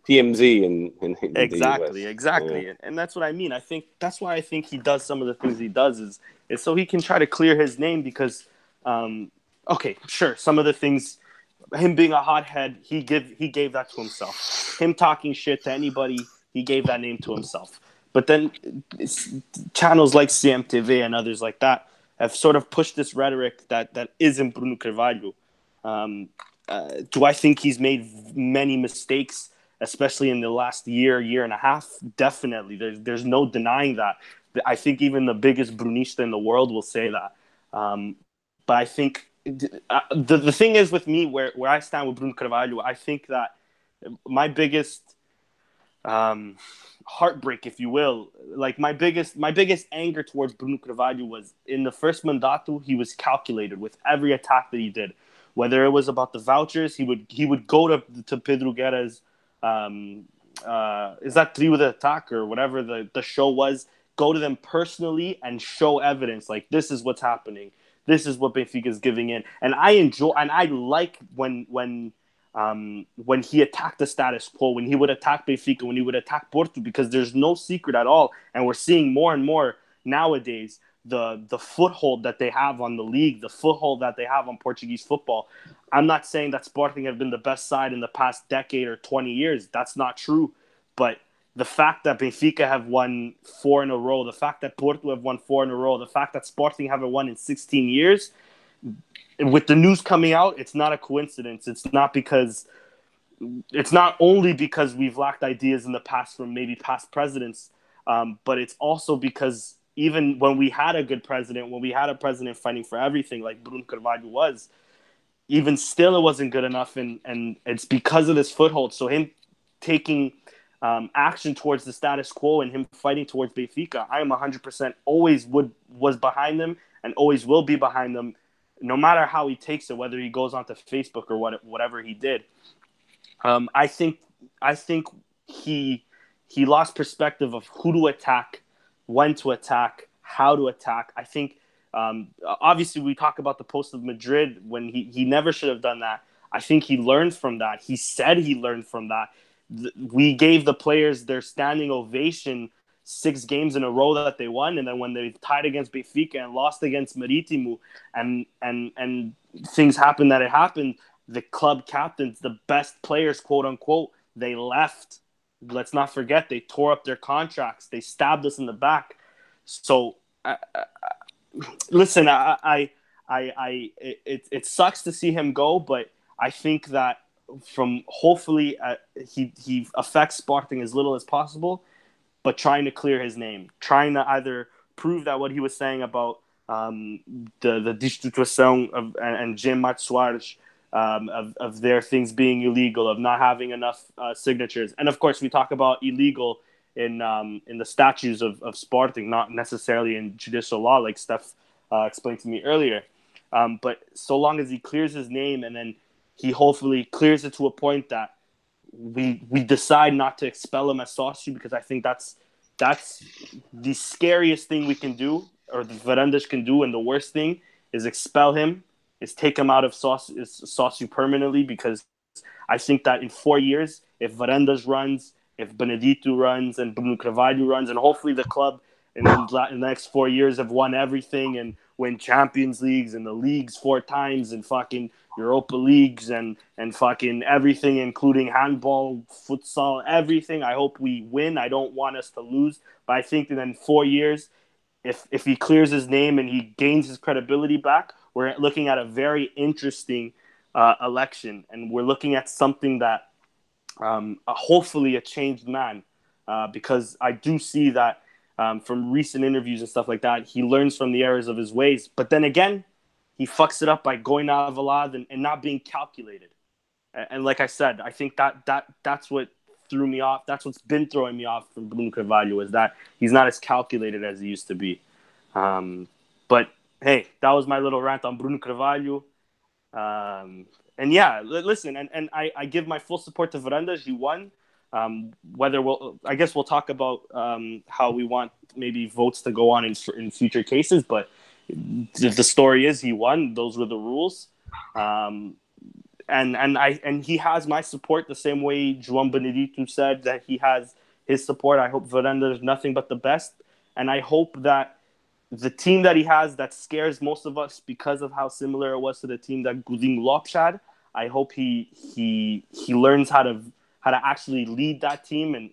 TMZ in exactly, the US. Exactly. Yeah. And that's what I mean. I think that's why I think he does some of the things he does is so he can try to clear his name because, okay, sure, some of the things, him being a hothead, he gave that to himself. Him talking shit to anybody, he gave that name to himself. But then channels like CMTV and others like that have sort of pushed this rhetoric that isn't Bruno Carvalho. Do I think he's made many mistakes, especially in the last year and a half? Definitely. There's no denying that. I think even the biggest Brunista in the world will say that. But I think the thing is with me, where I stand with Bruno Carvalho, I think that my biggest heartbreak, if you will, like my biggest anger towards Bruno Carvalho was in the first mandato. He was calculated with every attack that he did, whether it was about the vouchers. He would go to Pedro Guerra's is that trio de attack or whatever the show was, go to them personally and show evidence like this is what's happening, this is what Benfica is giving in. And I enjoy and I like when he attacked the status quo, when he would attack Benfica, when he would attack Porto, because there's no secret at all. And we're seeing more and more nowadays the foothold that they have on the league, the foothold that they have on Portuguese football. I'm not saying that Sporting have been the best side in the past decade or 20 years. That's not true. But the fact that Benfica have won 4 in a row, the fact that Porto have won 4 in a row, the fact that Sporting haven't won in 16 years, with the news coming out, it's not a coincidence. It's not only because we've lacked ideas in the past from maybe past presidents, but it's also because even when we had a good president, when we had a president fighting for everything like Bruno Carvalho was, even still it wasn't good enough, and it's because of this foothold. So him taking action towards the status quo and him fighting towards Benfica, I am 100% always was behind them and always will be behind them, no matter how he takes it, whether he goes onto Facebook or whatever he did. I think he lost perspective of who to attack, when to attack, how to attack. I think obviously we talk about the post of Madrid when he never should have done that. I think he learned from that. He said he learned from that. We gave the players their standing ovation 6 games in a row that they won, and then when they tied against Benfica and lost against Marítimo, and things happened that it happened, the club captains, the best players, quote unquote, they left. Let's not forget, they tore up their contracts. They stabbed us in the back. So, listen, it sucks to see him go, but I think that hopefully he affects Sporting as little as possible, but trying to clear his name, trying to either prove that what he was saying about the destituição and Jim Soares, of their things being illegal, of not having enough signatures. And of course, we talk about illegal in the statutes of Sporting, not necessarily in judicial law, like Steph explained to me earlier. But so long as he clears his name, and then he hopefully clears it to a point that we decide not to expel him as Sócio, because I think that's the scariest thing we can do, or the Varandas can do, and the worst thing is expel him, is take him out of Sócio permanently, because I think that in 4 years, if Varandas runs, if Benedito runs, and Bruno Carvalho runs, and hopefully the club in the next 4 years have won everything and win Champions Leagues and the leagues 4 times and fucking Europa Leagues and fucking everything, including handball, futsal, everything. I hope we win. I don't want us to lose. But I think that in 4 years, if he clears his name and he gains his credibility back, we're looking at a very interesting election. And we're looking at something that hopefully a changed man. Because I do see that from recent interviews and stuff like that, he learns from the errors of his ways. But then again, he fucks it up by going out of Valad and not being calculated. And like I said, I think that's what threw me off. That's what's been throwing me off from Bruno Carvalho, is that he's not as calculated as he used to be. But hey, that was my little rant on Bruno Carvalho. And yeah, listen, and I give my full support to Varandas. He won. I guess we'll talk about how we want maybe votes to go on in future cases. But if the story is he won, those were the rules. And he has my support the same way João Benedito said that he has his support. I hope Varandas is nothing but the best. And I hope that the team that he has that scares most of us because of how similar it was to the team that Godinho Lopes had, I hope he learns how to actually lead that team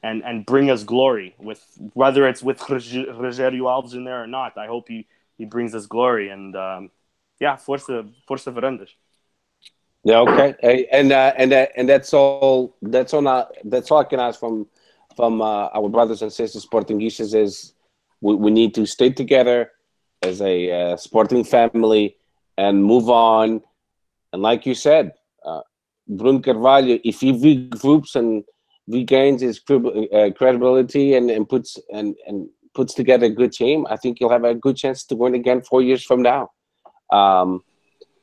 and bring us glory, with whether it's with Rogério Alves in there or not. I hope he brings us glory, and força Varandas. Yeah, okay, and that's all I can ask from our brothers and sisters Sportinguistas is we need to stay together as a sporting family and move on. And like you said, Bruno Carvalho, if he regroups and regains his credibility and puts together a good team, I think he'll have a good chance to win again 4 years from now.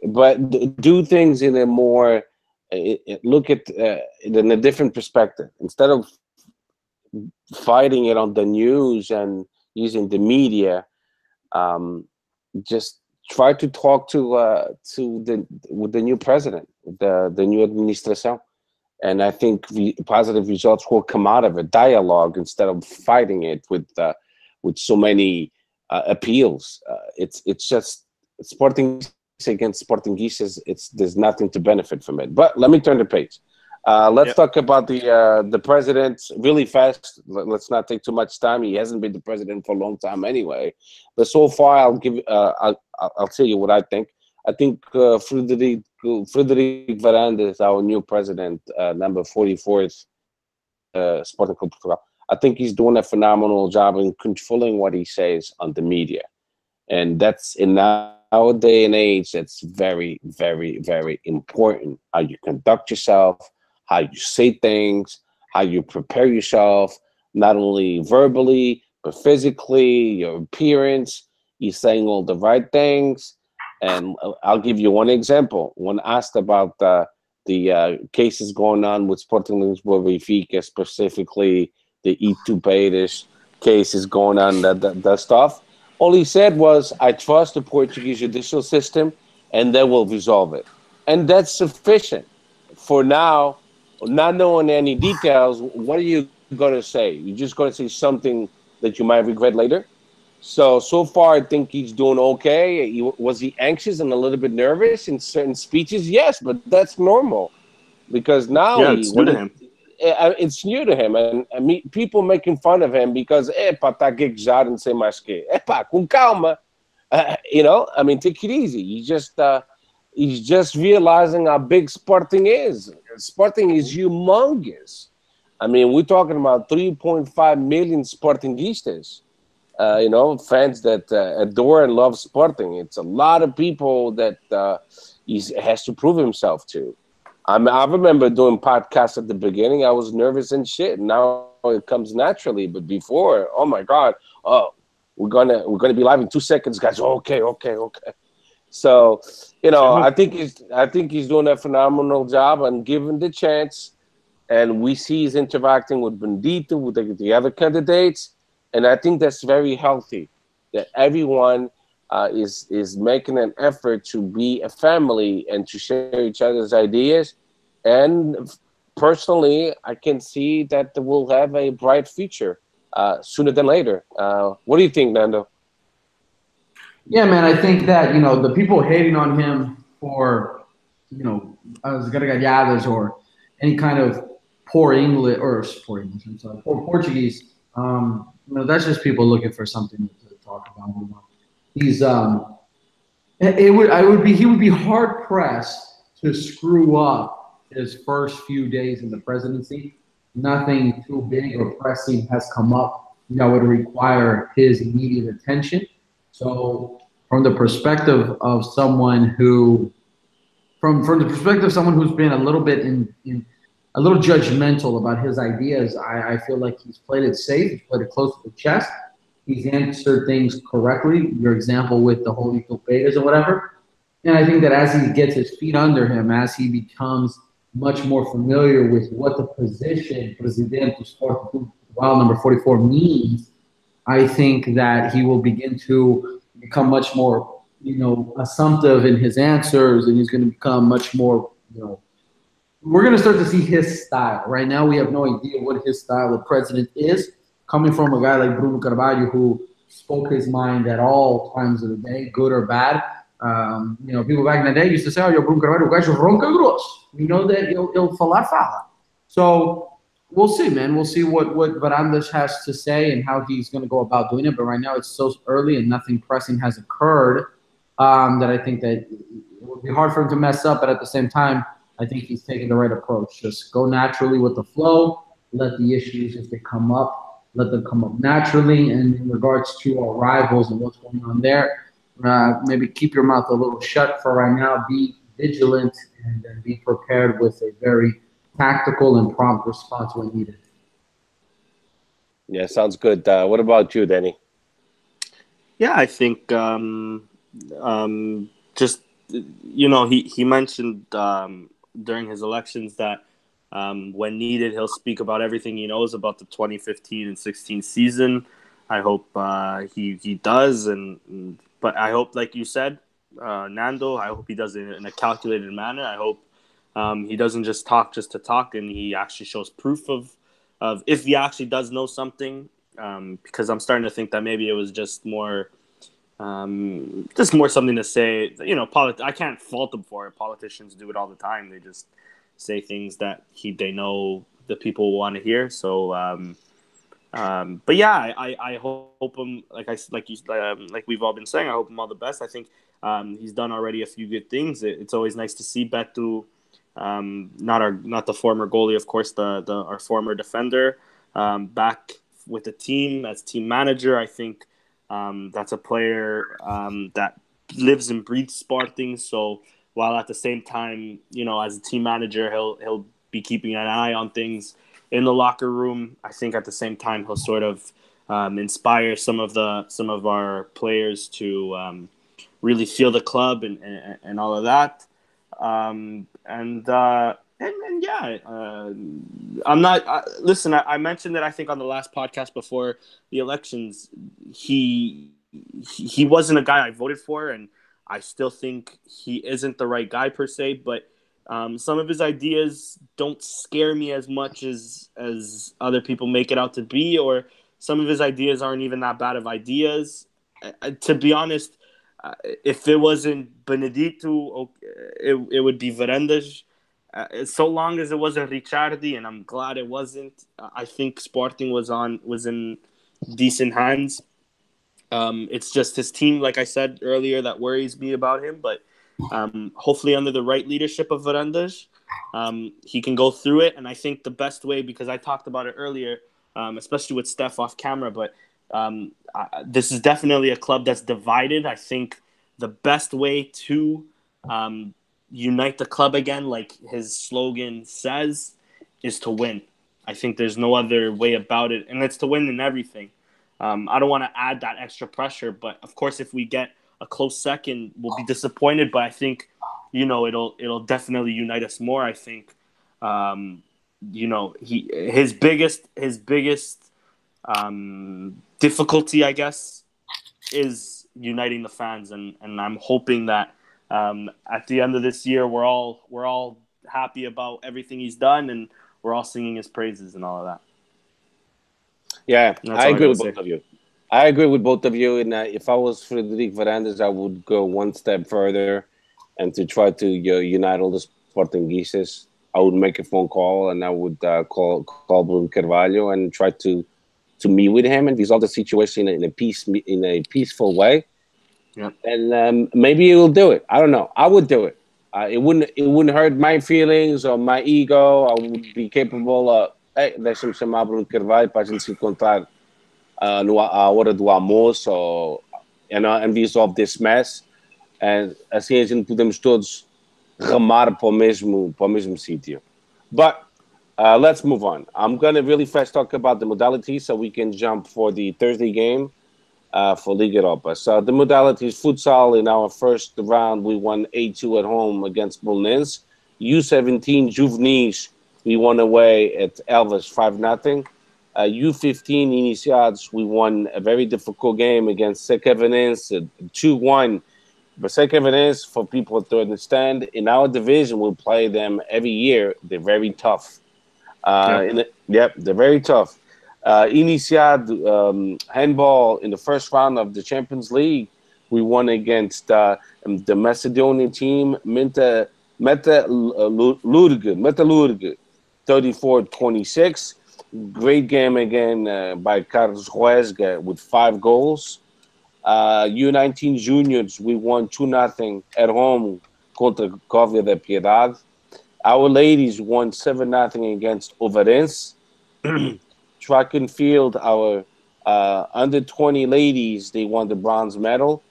But do things in a more look at it in a different perspective. Instead of fighting it on the news and using the media, just try to talk with the new president, the new administration, and I think positive results will come out of a dialogue instead of fighting it with so many appeals. It's just Sporting against Sportinguistas. There's nothing to benefit from it. But let me turn the page. Let's talk about the president really fast. Let's not take too much time. He hasn't been the president for a long time anyway. But so far, I'll tell you what I think. I think Frederic Varandas is our new president, number 44th, Sporting Club Portugal. I think he's doing a phenomenal job in controlling what he says on the media, and that's in our day and age. That's very, very, very important. How you conduct yourself, how you say things, how you prepare yourself, not only verbally, but physically, your appearance, you're saying all the right things. And I'll give you one example. When asked about the cases going on with Sporting Lisboa Benfica, specifically the E2 Peiras cases going on, that stuff, all he said was, I trust the Portuguese judicial system and they will resolve it. And that's sufficient. For now, not knowing any details, what are you going to say? You're just going to say something that you might regret later? So far, I think he's doing okay. Was he anxious and a little bit nervous in certain speeches? Yes, but that's normal. Because now it's new to him. It's new to him. And people making fun of him because, tá gaguejado and say mais que. Com calma. I mean, take it easy. He's just realizing how big Sporting is. Sporting is humongous. I mean, we're talking about 3.5 million Sportinguistas. Fans that adore and love Sporting. It's a lot of people that he has to prove himself to. I remember doing podcasts at the beginning. I was nervous and shit. Now it comes naturally. But before, oh my God, we're gonna be live in 2 seconds, guys. Okay. So I think he's doing a phenomenal job and given the chance. And we see he's interacting with Bendito, with the other candidates. And I think that's very healthy, that everyone is making an effort to be a family and to share each other's ideas. And personally, I can see that we'll have a bright future sooner than later. What do you think, Nando? Yeah, man, I think that, the people hating on him for, as gargalhadas or any kind of poor English, poor Portuguese, that's just people looking for something to talk about. He's he would be hard pressed to screw up his first few days in the presidency. Nothing too big or pressing has come up that would require his immediate attention. So from the perspective of someone who, from the perspective of someone who's been a little bit in a little judgmental about his ideas, I feel like he's played it safe. He's played it close to the chest. He's answered things correctly. Your example with the Holy Betas or whatever. And I think that as he gets his feet under him, as he becomes much more familiar with what the position Presidente Sport Portugal number 44 means, I think that he will begin to become much more, assumptive in his answers, and he's going to become much more, we're going to start to see his style. Right now, we have no idea what his style of president is. Coming from a guy like Bruno Carvalho, who spoke his mind at all times of the day, good or bad. People back in the day used to say, "Oh, Bruno Carvalho, o gajo ronca grosso." We know that he'll falar fala. So we'll see, man. We'll see what Varandas has to say and how he's going to go about doing it. But right now, it's so early and nothing pressing has occurred that I think that it would be hard for him to mess up. But at the same time, I think he's taking the right approach. Just go naturally with the flow. Let the issues, if they come up, let them come up naturally. And in regards to our rivals and what's going on there, maybe keep your mouth a little shut for right now. Be vigilant and be prepared with a very tactical and prompt response when needed. Yeah, sounds good. What about you, Danny? Yeah, I think just he mentioned during his elections that when needed he'll speak about everything he knows about the 2015 and 16 season. I hope he does, but I hope, like you said, Nando, I hope he does it in a calculated manner. I hope he doesn't just talk just to talk, and he actually shows proof of if he actually does know something. Because I'm starting to think that maybe it was just more something to say. I can't fault them for it. Politicians do it all the time. They just say things that they know the people want to hear. So, but yeah, I hope him, like we've all been saying, I hope him all the best. I think he's done already a few good things. It's always nice to see Beto, not the former goalie, of course, our former defender, back with the team as team manager. I think that's a player that lives and breathes Sporting. So while at the same time, as a team manager, he'll be keeping an eye on things in the locker room. I think at the same time he'll sort of inspire some of our players to really feel the club and all of that. I'm not. Listen, I mentioned that I think on the last podcast before the elections, he wasn't a guy I voted for, and I still think he isn't the right guy per se. But some of his ideas don't scare me as much as other people make it out to be, or some of his ideas aren't even that bad of ideas. To be honest, if it wasn't Benedito, it would be Varandas. So long as it wasn't Ricciardi, and I'm glad it wasn't. I think Sporting was in decent hands. It's just his team, like I said earlier, that worries me about him. But hopefully, under the right leadership of Varandas, he can go through it. And I think the best way, because I talked about it earlier, especially with Steph off camera, but this is definitely a club that's divided. I think the best way to unite the club again, like his slogan says, is to win. I think there's no other way about it, and it's to win in everything. I don't want to add that extra pressure, but of course, if we get a close second, we'll be disappointed. But I think, it'll definitely unite us more. I think, his biggest difficulty, I guess, is uniting the fans, and I'm hoping that at the end of this year, we're all happy about everything he's done, and we're all singing his praises and all of that. Yeah, I agree with both of you. I agree with both of you. And if I was Frederic Varandas, I would go one step further, and to try to unite all the Sportinguistas. I would make a phone call, and I would call Bruno Carvalho and try to meet with him and resolve the situation in a peaceful way. Yeah. And maybe he will do it. I don't know. I would do it. It wouldn't hurt my feelings or my ego. I would be capable of, hey, deixa-me chamar Bruno Carvalho para a gente se encontrar a hora do almoço and resolve this mess. And assim a gente podemos todos remar para o mesmo sítio. But let's move on. I'm going to really fast talk about the modalities so we can jump for the Thursday game for Liga Europa. So the modalities, futsal, in our first round, we won 8-2 at home against Belenenses. U17 Juvenis, we won away at Elvas 5-0. U15 Iniciados, we won a very difficult game against Secavenense 2-1. But Secavenense, for people to understand, in our division, we'll play them every year. They're very tough. They're very tough. Iniciado handball in the first round of the Champions League, we won against the Macedonian team, Metalurg, 34-26. Great game again by Carlos Huesga with 5 goals. U19 juniors, we won 2-0 at home contra Cóvia da Piedade. Our ladies won 7-0 against Ovarense. Track and field, our under 20 ladies, they won the bronze medal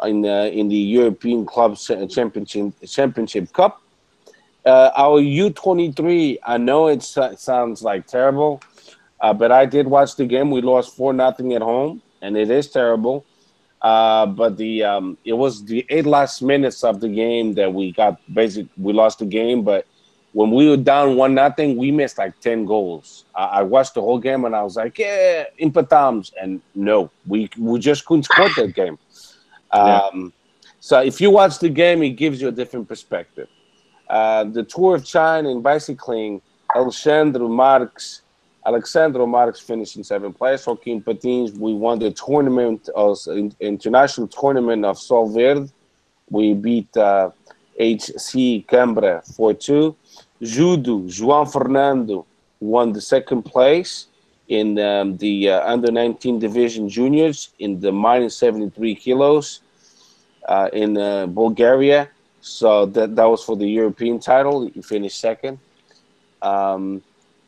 in the European Club Championship Cup. Our U23, I know it sounds like terrible, but I did watch the game. We lost 4-0 at home, and it is terrible. But it was the 8 last minutes of the game that we lost the game. But when we were down 1-0, we missed like 10 goals. I watched the whole game and I was like, yeah, empatamos. And no, we just couldn't score that game. So if you watch the game, it gives you a different perspective. The Tour of China in bicycling, Alexandro Marques finished in 7th place. Joaquim Patins, we won the tournament, international tournament of Sol Verde. We beat HC Cambra 4-2. Judo, João Fernando won the 2nd place in the under 19 division juniors in the minus 73 kilos in Bulgaria. So that was for the European title. He finished 2nd.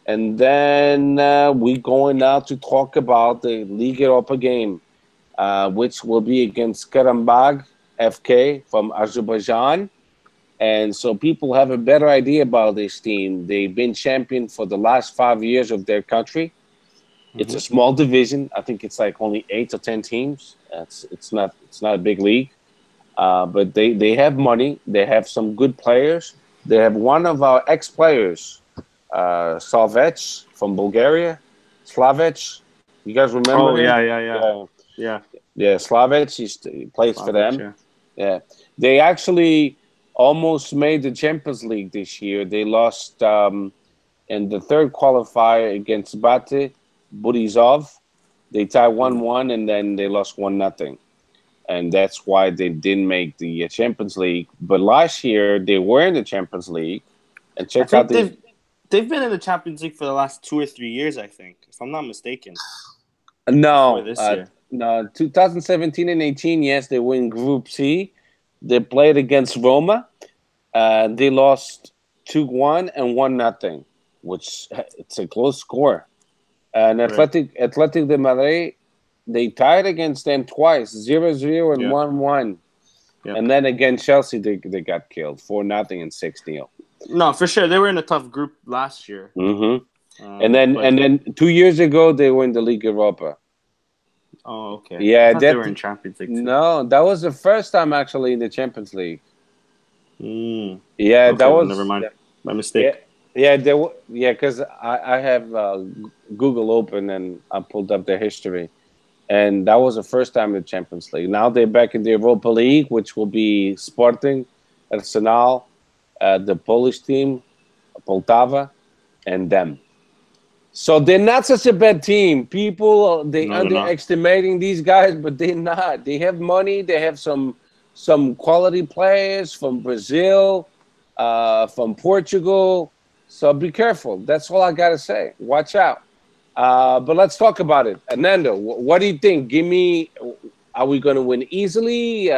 And then we're going now to talk about the Liga Europa game, which will be against Karabakh FK from Azerbaijan. And so people have a better idea about this team. They've been champion for the last 5 years of their country. Mm-hmm. It's a small division. I think it's like only 8 or 10 teams. It's not a big league. But they have money. They have some good players. They have one of our ex-players, Slavec from Bulgaria. Slavec, you guys remember him? Yeah. Slavec, he plays for them. Yeah. They actually almost made the Champions League this year. They lost in the 3rd qualifier against Bate Borisov. They tied 1-1 and then they lost 1-0. And that's why they didn't make the Champions League. But last year they were in the Champions League. And check out they've been in the Champions League for the last 2 or 3 years, I think, if I'm not mistaken. No, this year. No, 2017 and 18, yes, they were in Group C. They played against Roma. They lost 2-1 and 1-0, which it's a close score. And Athletic de Madrid, they tied against them twice, 0-0 and 1-1. Yep. And then against Chelsea, they got killed, 4-0 and 6-0. No, for sure. They were in a tough group last year. Mm-hmm. And then 2 years ago, they were in the Liga Europa. Oh, okay. Yeah, they were in Champions League too. No, that was the first time actually in the Champions League. Yeah, okay, that was never mind. My mistake. Because I have Google open and I pulled up their history, and that was the first time in the Champions League. Now they're back in the Europa League, which will be Sporting, Arsenal, the Polish team, Poltava, and them. So they're not such a bad team. People, underestimating these guys, but they're not. They have money. They have some quality players from Brazil, from Portugal. So be careful. That's all I got to say. Watch out. But let's talk about it. Nando, what do you think? Are we going to win easily?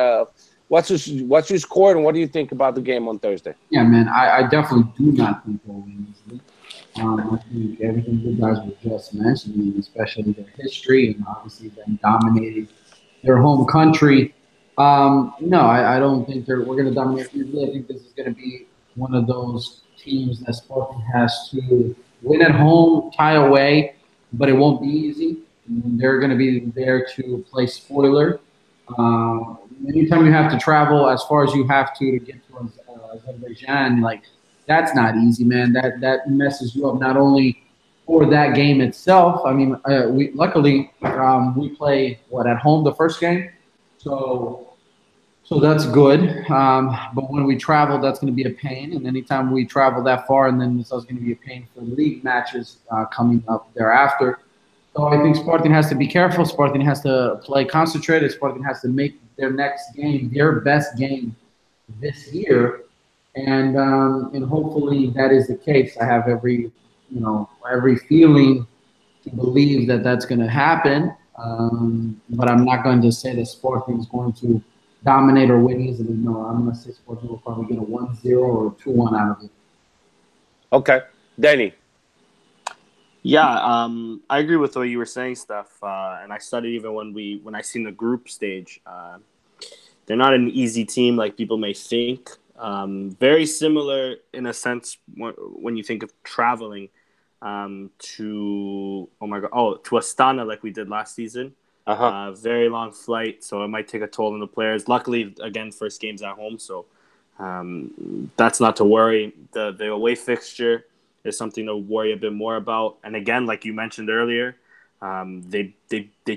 What's your score, and what do you think about the game on Thursday? Yeah, man, I definitely do not think we'll win easily. I think everything you guys were just mentioning, especially their history and obviously them dominating their home country. No, I don't think we're going to dominate easily. I think this is going to be one of those teams that Sporting has to win at home, tie away, but it won't be easy. They're going to be there to play spoiler. Anytime you have to travel as far as you have to get to Azerbaijan, like that's not easy, man. That messes you up not only for that game itself. I mean, we luckily we play at home the first game, so that's good. But when we travel, that's going to be a pain. And anytime we travel that far, and then it's also going to be a pain for league matches coming up thereafter. So I think Sporting has to be careful. Sporting has to play concentrated. Sporting has to make their next game their best game this year, and hopefully that is the case. I have every feeling to believe that that's going to happen. But I'm not going to say that Sporting is going to dominate or win easily. No, I'm going to say Sporting will probably get a 1-0 or 2-1 out of it. Okay. Danny. Yeah, I agree with what you were saying, Steph. And I studied even when I seen the group stage. They're not an easy team like people may think. Very similar in a sense when you think of traveling to Astana like we did last season. Very long flight, so it might take a toll on the players. Luckily, again, first game's at home, so that's not to worry. The away fixture is something to worry a bit more about. And again, like you mentioned earlier, they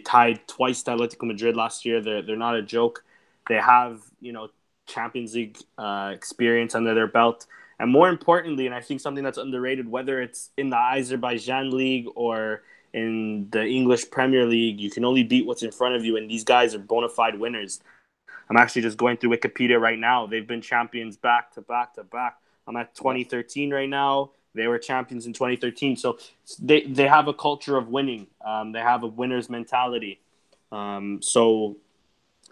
tied twice to Atletico Madrid last year. They're not a joke. They have Champions League experience under their belt, and more importantly, and I think something that's underrated, whether it's in the Azerbaijan League or in the English Premier League, you can only beat what's in front of you, and these guys are bona fide winners. I'm actually just going through Wikipedia right now. They've been champions back to back to back. I'm at 2013 right now. They were champions in 2013. So they have a culture of winning. They have a winner's mentality. So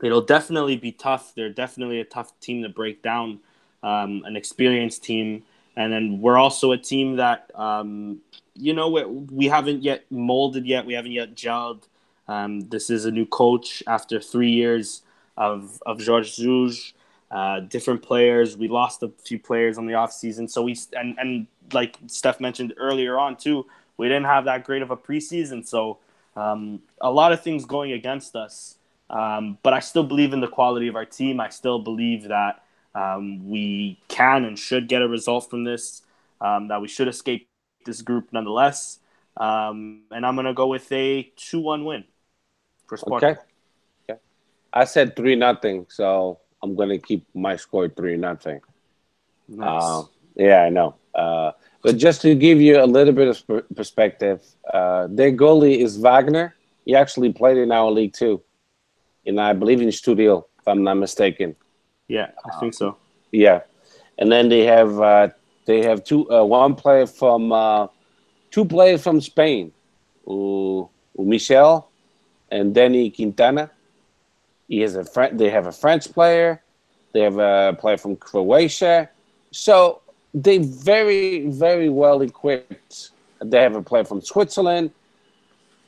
it'll definitely be tough. They're definitely a tough team to break down, an experienced team. And then we're also a team that, we haven't yet molded yet. We haven't yet gelled. This is a new coach after 3 years of Jorge Jesus. Different players. We lost a few players on the offseason. So and like Steph mentioned earlier on too, we didn't have that great of a preseason. So a lot of things going against us. But I still believe in the quality of our team. I still believe that we can and should get a result from this, that we should escape this group nonetheless. And I'm going to go with a 2-1 win for Sporting. Okay. I said 3-0, so I'm going to keep my score 3-0. Nice. Yeah, I know. But just to give you a little bit of perspective, their goalie is Wagner. He actually played in our league too. And I believe in Studio, if I'm not mistaken. Yeah, I think so. Yeah. And then they have two players from Spain, Michel and Danny Quintana. They have a French player. They have a player from Croatia. So they're very, very well equipped. They have a player from Switzerland.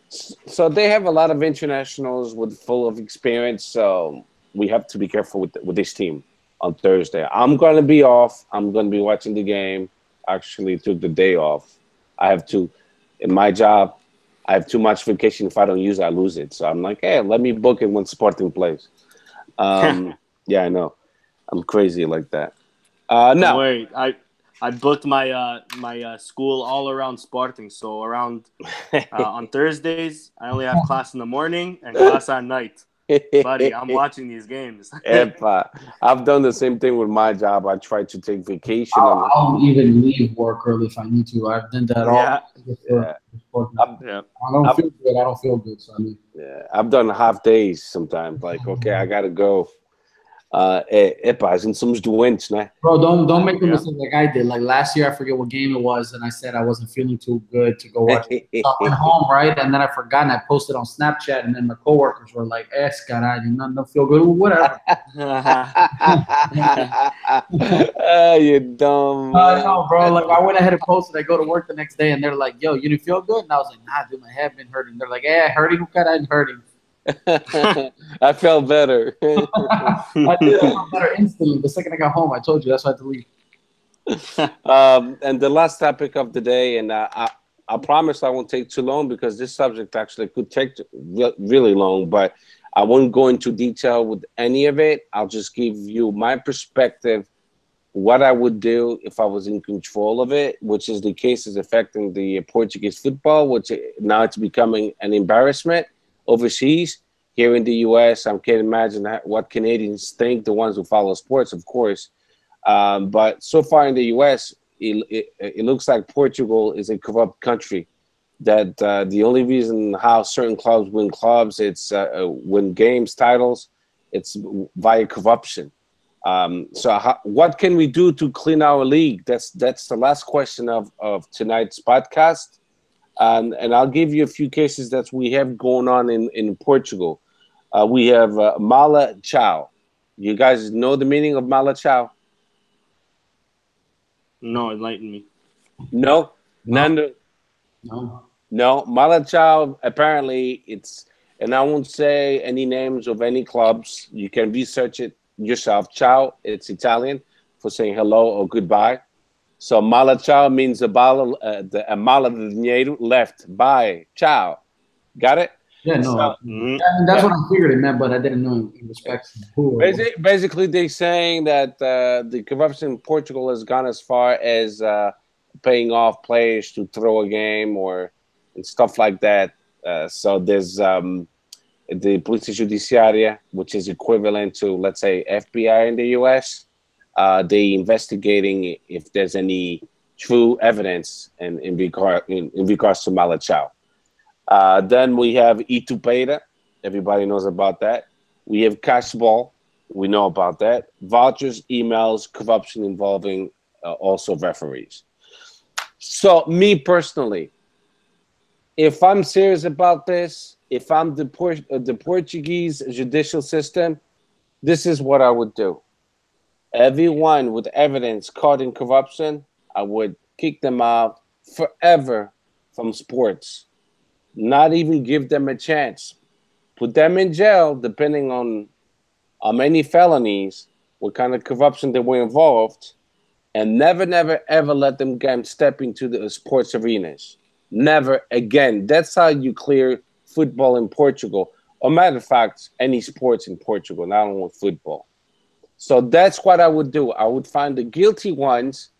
So they have a lot of internationals full of experience. So we have to be careful with this team on Thursday. I'm going to be off. I'm going to be watching the game. Actually took the day off. I have to, in my job, I have too much vacation. If I don't use it, I lose it. So I'm like, hey, let me book it when Sporting plays. Yeah, I know. I'm crazy like that. Don't worry. I booked my school all around Sporting. So around on Thursdays, I only have class in the morning and class at night. Buddy, I'm watching these games. I've done the same thing with my job. I try to take vacation. I'll even leave work early if I need to. I've done that all. Yeah. I don't feel good. So I've done half days sometimes. Like, okay, I gotta go. Epá, a gente somos doentes, né? Bro, don't make the mistake like I did. Like last year, I forget what game it was, and I said I wasn't feeling too good to go watch it. So I went home, right? And then I forgot, and I posted on Snapchat, and then my coworkers were like, caralho, don't feel good, whatever. You dumb. No, bro. Like I went ahead and posted. I go to work the next day, and they're like, "Yo, you didn't feel good?" And I was like, "Nah, dude, my head been hurting." They're like, "Yeah, hurting, I'm hurting." I felt better. I did feel better instantly. The second I got home, I told you that's why I had to leave. And the last topic of the day, and I promise I won't take too long because this subject actually could take really long, but I won't go into detail with any of it. I'll just give you my perspective, what I would do if I was in control of it, which is the cases affecting the Portuguese football, which now it's becoming an embarrassment overseas. Here in the U.S., I can't imagine what Canadians think, the ones who follow sports, of course. But so far in the U.S., it looks like Portugal is a corrupt country. That the only reason how certain clubs win clubs, it's win games, titles, it's via corruption. So what can we do to clean our league? That's the last question of tonight's podcast. And I'll give you a few cases that we have going on in Portugal. We have Mala Chao. You guys know the meaning of Mala Chao? No, enlighten me. No? Nando? No. Mala Chao, apparently it's, and I won't say any names of any clubs. You can research it yourself. Ciao, it's Italian for saying hello or goodbye. So mala ciao means a mala de dinheiro left. Bye. Ciao. Got it? Yeah, no. So, that's what I figured it meant, but I didn't know in respect to who. Basically, they're saying that the corruption in Portugal has gone as far as paying off players to throw a game and stuff like that. So there's the Polícia Judiciária, which is equivalent to, let's say, FBI in the U.S. They investigating if there's any true evidence in regards to Mala Chao. Then we have Itupeira. Everybody knows about that. We have Cashball. We know about that. Vouchers, emails, corruption involving also referees. So me personally, if I'm serious about this, if I'm the Portuguese judicial system, this is what I would do. Everyone with evidence caught in corruption, I would kick them out forever from sports. Not even give them a chance. Put them in jail, depending on many felonies, what kind of corruption they were involved, and never, never, ever let them again step into the sports arenas. Never again. That's how you clear football in Portugal. Or matter of fact, any sports in Portugal, not only football. So that's what I would do. I would find the guilty ones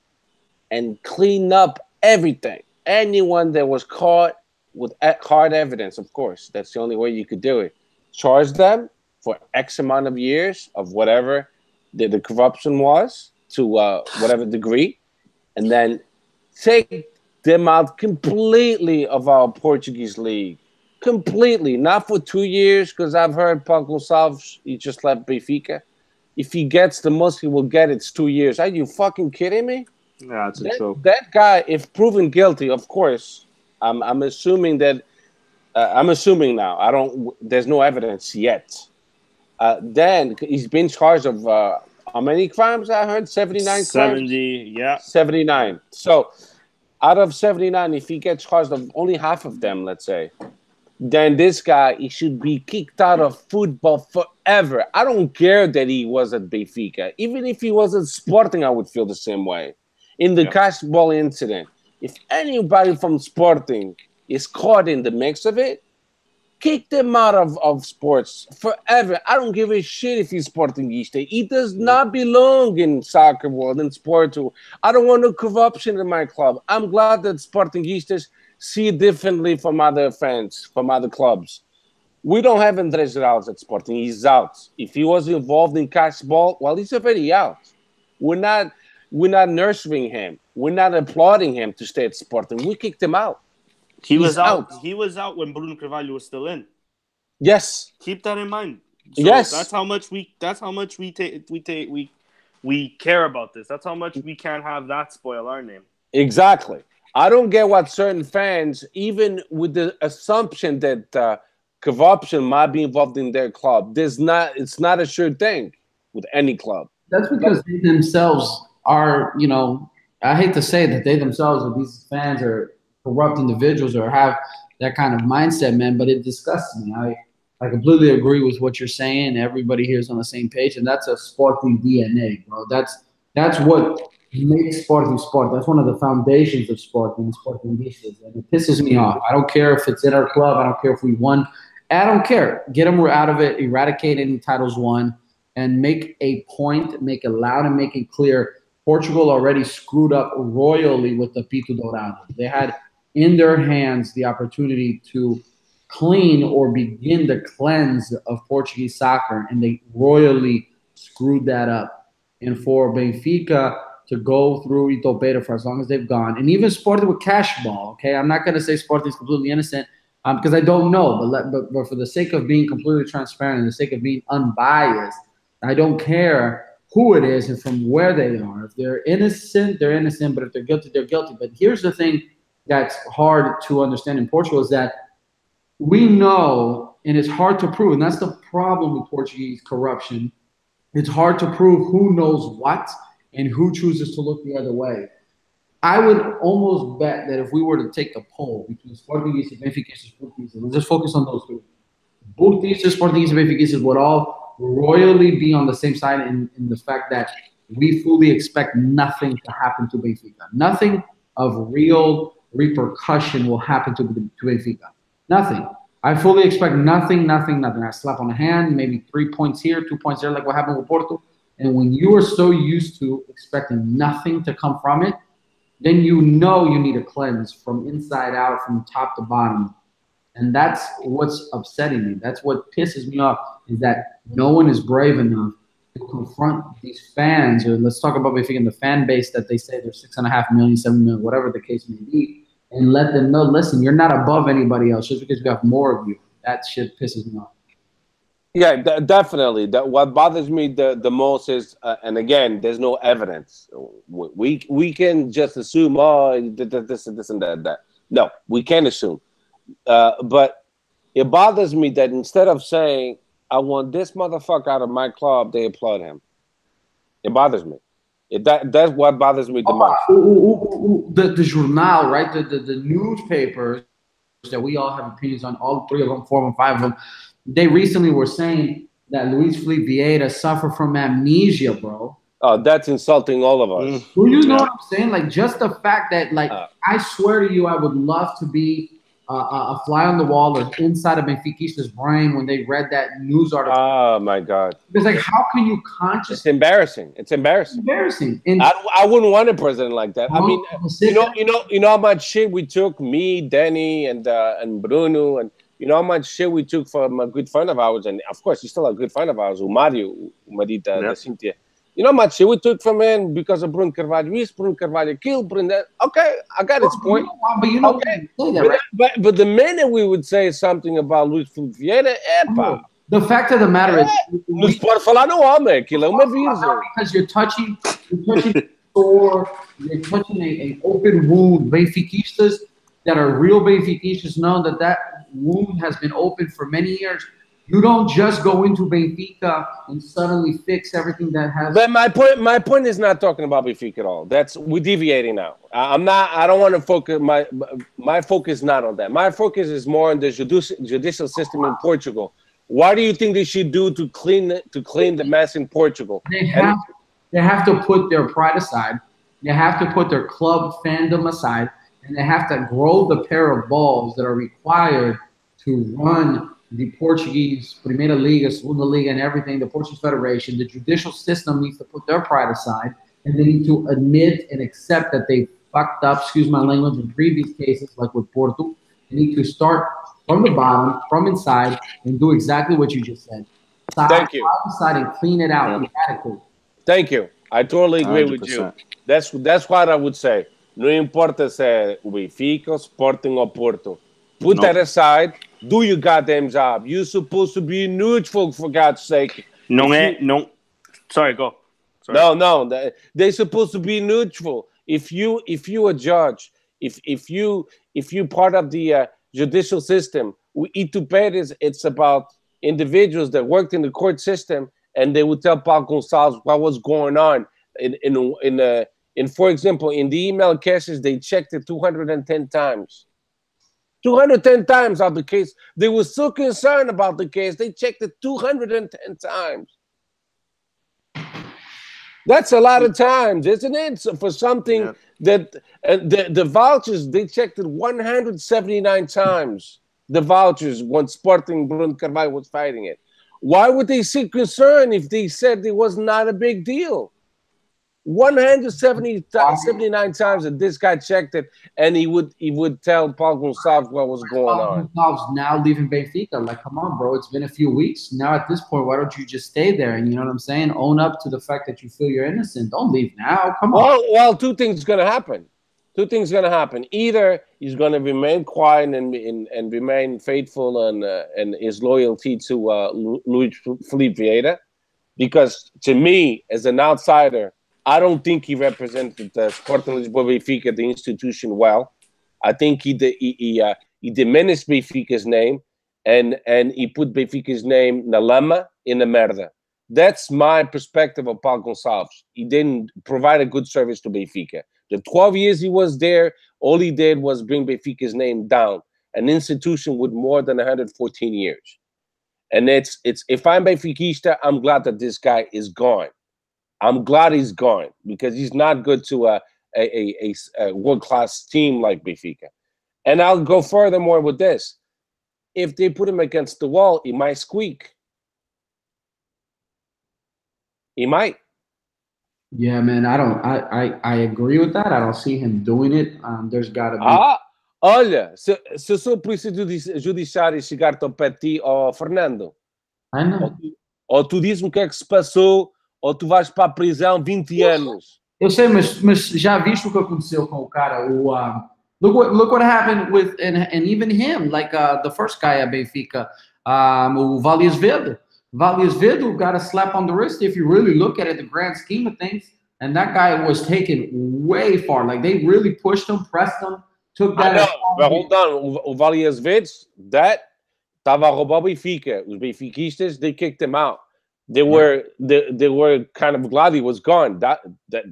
and clean up everything. Anyone that was caught with hard evidence, of course. That's the only way you could do it. Charge them for X amount of years of whatever the corruption was to whatever degree, and then take them out completely of our Portuguese league. Completely. Not for 2 years, because I've heard Paulo Gonçalves, he just left Benfica. If he gets the most he will get, it's 2 years. Are you fucking kidding me? Yeah, it's a joke. That guy, if proven guilty, of course, I'm assuming that. I'm assuming now. There's no evidence yet. Then he's been charged of how many crimes? I heard 79 70, crimes. yeah. 79. So out of 79, if he gets charged of only half of them, let's say, then this guy, he should be kicked out of football forever. I don't care that he was at Benfica. Even if he was at Sporting, I would feel the same way. In the cash ball incident, if anybody from Sporting is caught in the mix of it, kick them out of sports forever. I don't give a shit if he's Sportingista. He does not belong in soccer world and sport. I don't want no corruption in my club. I'm glad that Sportingistas see it differently from other fans, from other clubs. We don't have Andrés Geraldes at Sporting. He's out. If he was involved in cash ball, well, he's already out. We're not nurturing him. We're not applauding him to stay at Sporting. We kicked him out. He was out. He was out when Bruno Carvalho was still in. Yes. Keep that in mind. So yes, that's how much we care about this. That's how much we can't have that spoil our name. exactly. I don't get what certain fans, even with the assumption that corruption might be involved in their club, it's not a sure thing with any club. That's because they themselves are, I hate to say that they themselves or these fans are corrupt individuals or have that kind of mindset, man, but it disgusts me. I completely agree with what you're saying. Everybody here is on the same page, and that's a Sporting DNA, bro. That's what makes Sporting sport. That's one of the foundations of Sporting, Sportinguistas, and it pisses me off. I don't care if it's in our club. I don't care if we won. I don't care. Get them out of it. Eradicate any titles won, and make a point, make it loud, and make it clear. Portugal already screwed up royally with the Pito Dourado. They had in their hands the opportunity to clean or begin the cleanse of Portuguese soccer, and they royally screwed that up. And for Benfica to go through Itopeira for as long as they've gone, and even Sporting with cash ball, okay? I'm not going to say Sporting is completely innocent because I don't know, but for the sake of being completely transparent and the sake of being unbiased, I don't care who it is and from where they are. If they're innocent, they're innocent, but if they're guilty, they're guilty. But here's the thing that's hard to understand in Portugal is that we know, and it's hard to prove, and that's the problem with Portuguese corruption. It's hard to prove who knows what and who chooses to look the other way. I would almost bet that if we were to take a poll between Sportingistas, Benfiquistas, Portuguese, let's just focus on those two. Portuguese, Sportingistas, Benfiquistas would all royally be on the same side in the fact that we fully expect nothing to happen to Benfica. Nothing of real repercussion will happen to Benfica. Nothing. I fully expect nothing. I slap on the hand, maybe 3 points here, 2 points there, like what happened with Porto. And when you are so used to expecting nothing to come from it, then you know you need a cleanse from inside out, from top to bottom. And that's what's upsetting me. That's what pisses me off, is that no one is brave enough to confront these fans. Or let's talk about Benfica and the fan base that they say they're 6.5 million, 7 million, whatever the case may be. And let them know, listen, you're not above anybody else just because we have more of you. That shit pisses me off. Yeah, definitely. What bothers me the most is, and again, there's no evidence. We can just assume, this and that. No, we can't assume. But it bothers me that instead of saying, I want this motherfucker out of my club, they applaud him. It bothers me. That's what bothers me the most. The journal, right? The newspapers that we all have opinions on, all 3 of them, 4 of them, 5 of them, they recently were saying that Luis Felipe Vieira suffered from amnesia, bro. Oh, that's insulting all of us. Do you know what I'm saying? Like, just the fact that, like, I swear to you, I would love to be a fly on the wall or inside of Benfica's brain when they read that news article. Oh my God! It's like, how can you consciously? It's embarrassing. It's embarrassing. And I wouldn't want a president like that. I mean, you know how much shit we took, me, Danny, and Bruno, and you know how much shit we took from a good friend of ours, and of course, he's still a good friend of ours, Mario, Marita, Cynthia. You know how much shit we took from him because of Bruno Carvalho. Bruno Carvalho killed Bruno. That. Okay, I got his point. But you know, okay. That, right? but the minute we would say something about Luis Felipe Vieira, the fact of the matter is, não pode falar no homem. Aquilo é uma virgem. Because you're touching or you're touching an open wound. Benfiquistas that are real Benfiquistas know that wound has been open for many years. You don't just go into Benfica and suddenly fix everything that has. But my point is not talking about Benfica at all. We're deviating now. I don't want to focus. My focus is not on that. My focus is more on the judicial system in Portugal. What do you think they should do to clean the mess in Portugal? They have to put their pride aside. They have to put their club fandom aside, and they have to grow the pair of balls that are required to run the Portuguese Primeira Liga, Segunda Liga, and everything, the Portuguese Federation. The judicial system needs to put their pride aside, and they need to admit and accept that they fucked up, excuse my language, in previous cases, like with Porto. They need to start from the bottom, from inside, and do exactly what you just said. Thank you. Inside and clean it out emphatically. Thank you. I totally agree 100%. With you. That's what I would say. No importa se Benfica, Sporting, or Porto. Put that aside Do your goddamn job. You're supposed to be neutral, for God's sake. No. Sorry, go. Sorry. No. They're supposed to be neutral. If you a judge, if you part of the judicial system, it's about individuals that worked in the court system, and they would tell Paulo Gonçalves what was going on. In for example, in the email cases, they checked it 210 times. 210 times of the case. They were so concerned about the case, they checked it 210 times. That's a lot of times, isn't it? So for something that the vouchers, they checked it 179 times. The vouchers when Sporting Bruno Carvalho was fighting it. Why would they seem concerned if they said it was not a big deal? 179 times that this guy checked it, and he would tell Paulo Gonçalves what was going on. Gonçalves now leaving Benfica. Like, come on, bro. It's been a few weeks. Now at this point, why don't you just stay there? And you know what I'm saying? Own up to the fact that you feel you're innocent. Don't leave now. Come on. Well, two things going to happen. Either he's going to remain quiet and remain faithful and his loyalty to Luis Felipe Vieira, because to me, as an outsider, I don't think he represented Sporting Lisboa Benfica, the institution, well. I think he diminished Benfica's name and he put Benfica's name na lama, in the merda. That's my perspective of Paulo Gonçalves. He didn't provide a good service to Benfica. The 12 years he was there, all he did was bring Benfica's name down, an institution with more than 114 years. And it's if I'm Benfiquista, I'm glad that this guy is gone. I'm glad he's gone because he's not good to a world-class team like Benfica. And I'll go furthermore with this. If they put him against the wall, he might squeak. He might. Yeah, man, I agree with that. I don't see him doing it. There's got to be... Olha, se o polícia judiciário chegar ao pé de ti, Fernando, ou tu dizes-me o que é que se passou, ou tu vais para a prisão 20 anos. Eu sei, mas já viste o que aconteceu com o cara? Look what happened with and even him, like the first guy at Benfica, o Valias Vedo. Valias Vedo got a slap on the wrist if you really look at it, the grand scheme of things. And that guy was taken way far. Like they really pushed him, pressed him, took that. I know, but hold on. O Valias Vedo, that estava a roubar o Benfica. Os benfiquistas, they kicked him out. They were kind of glad he was gone. That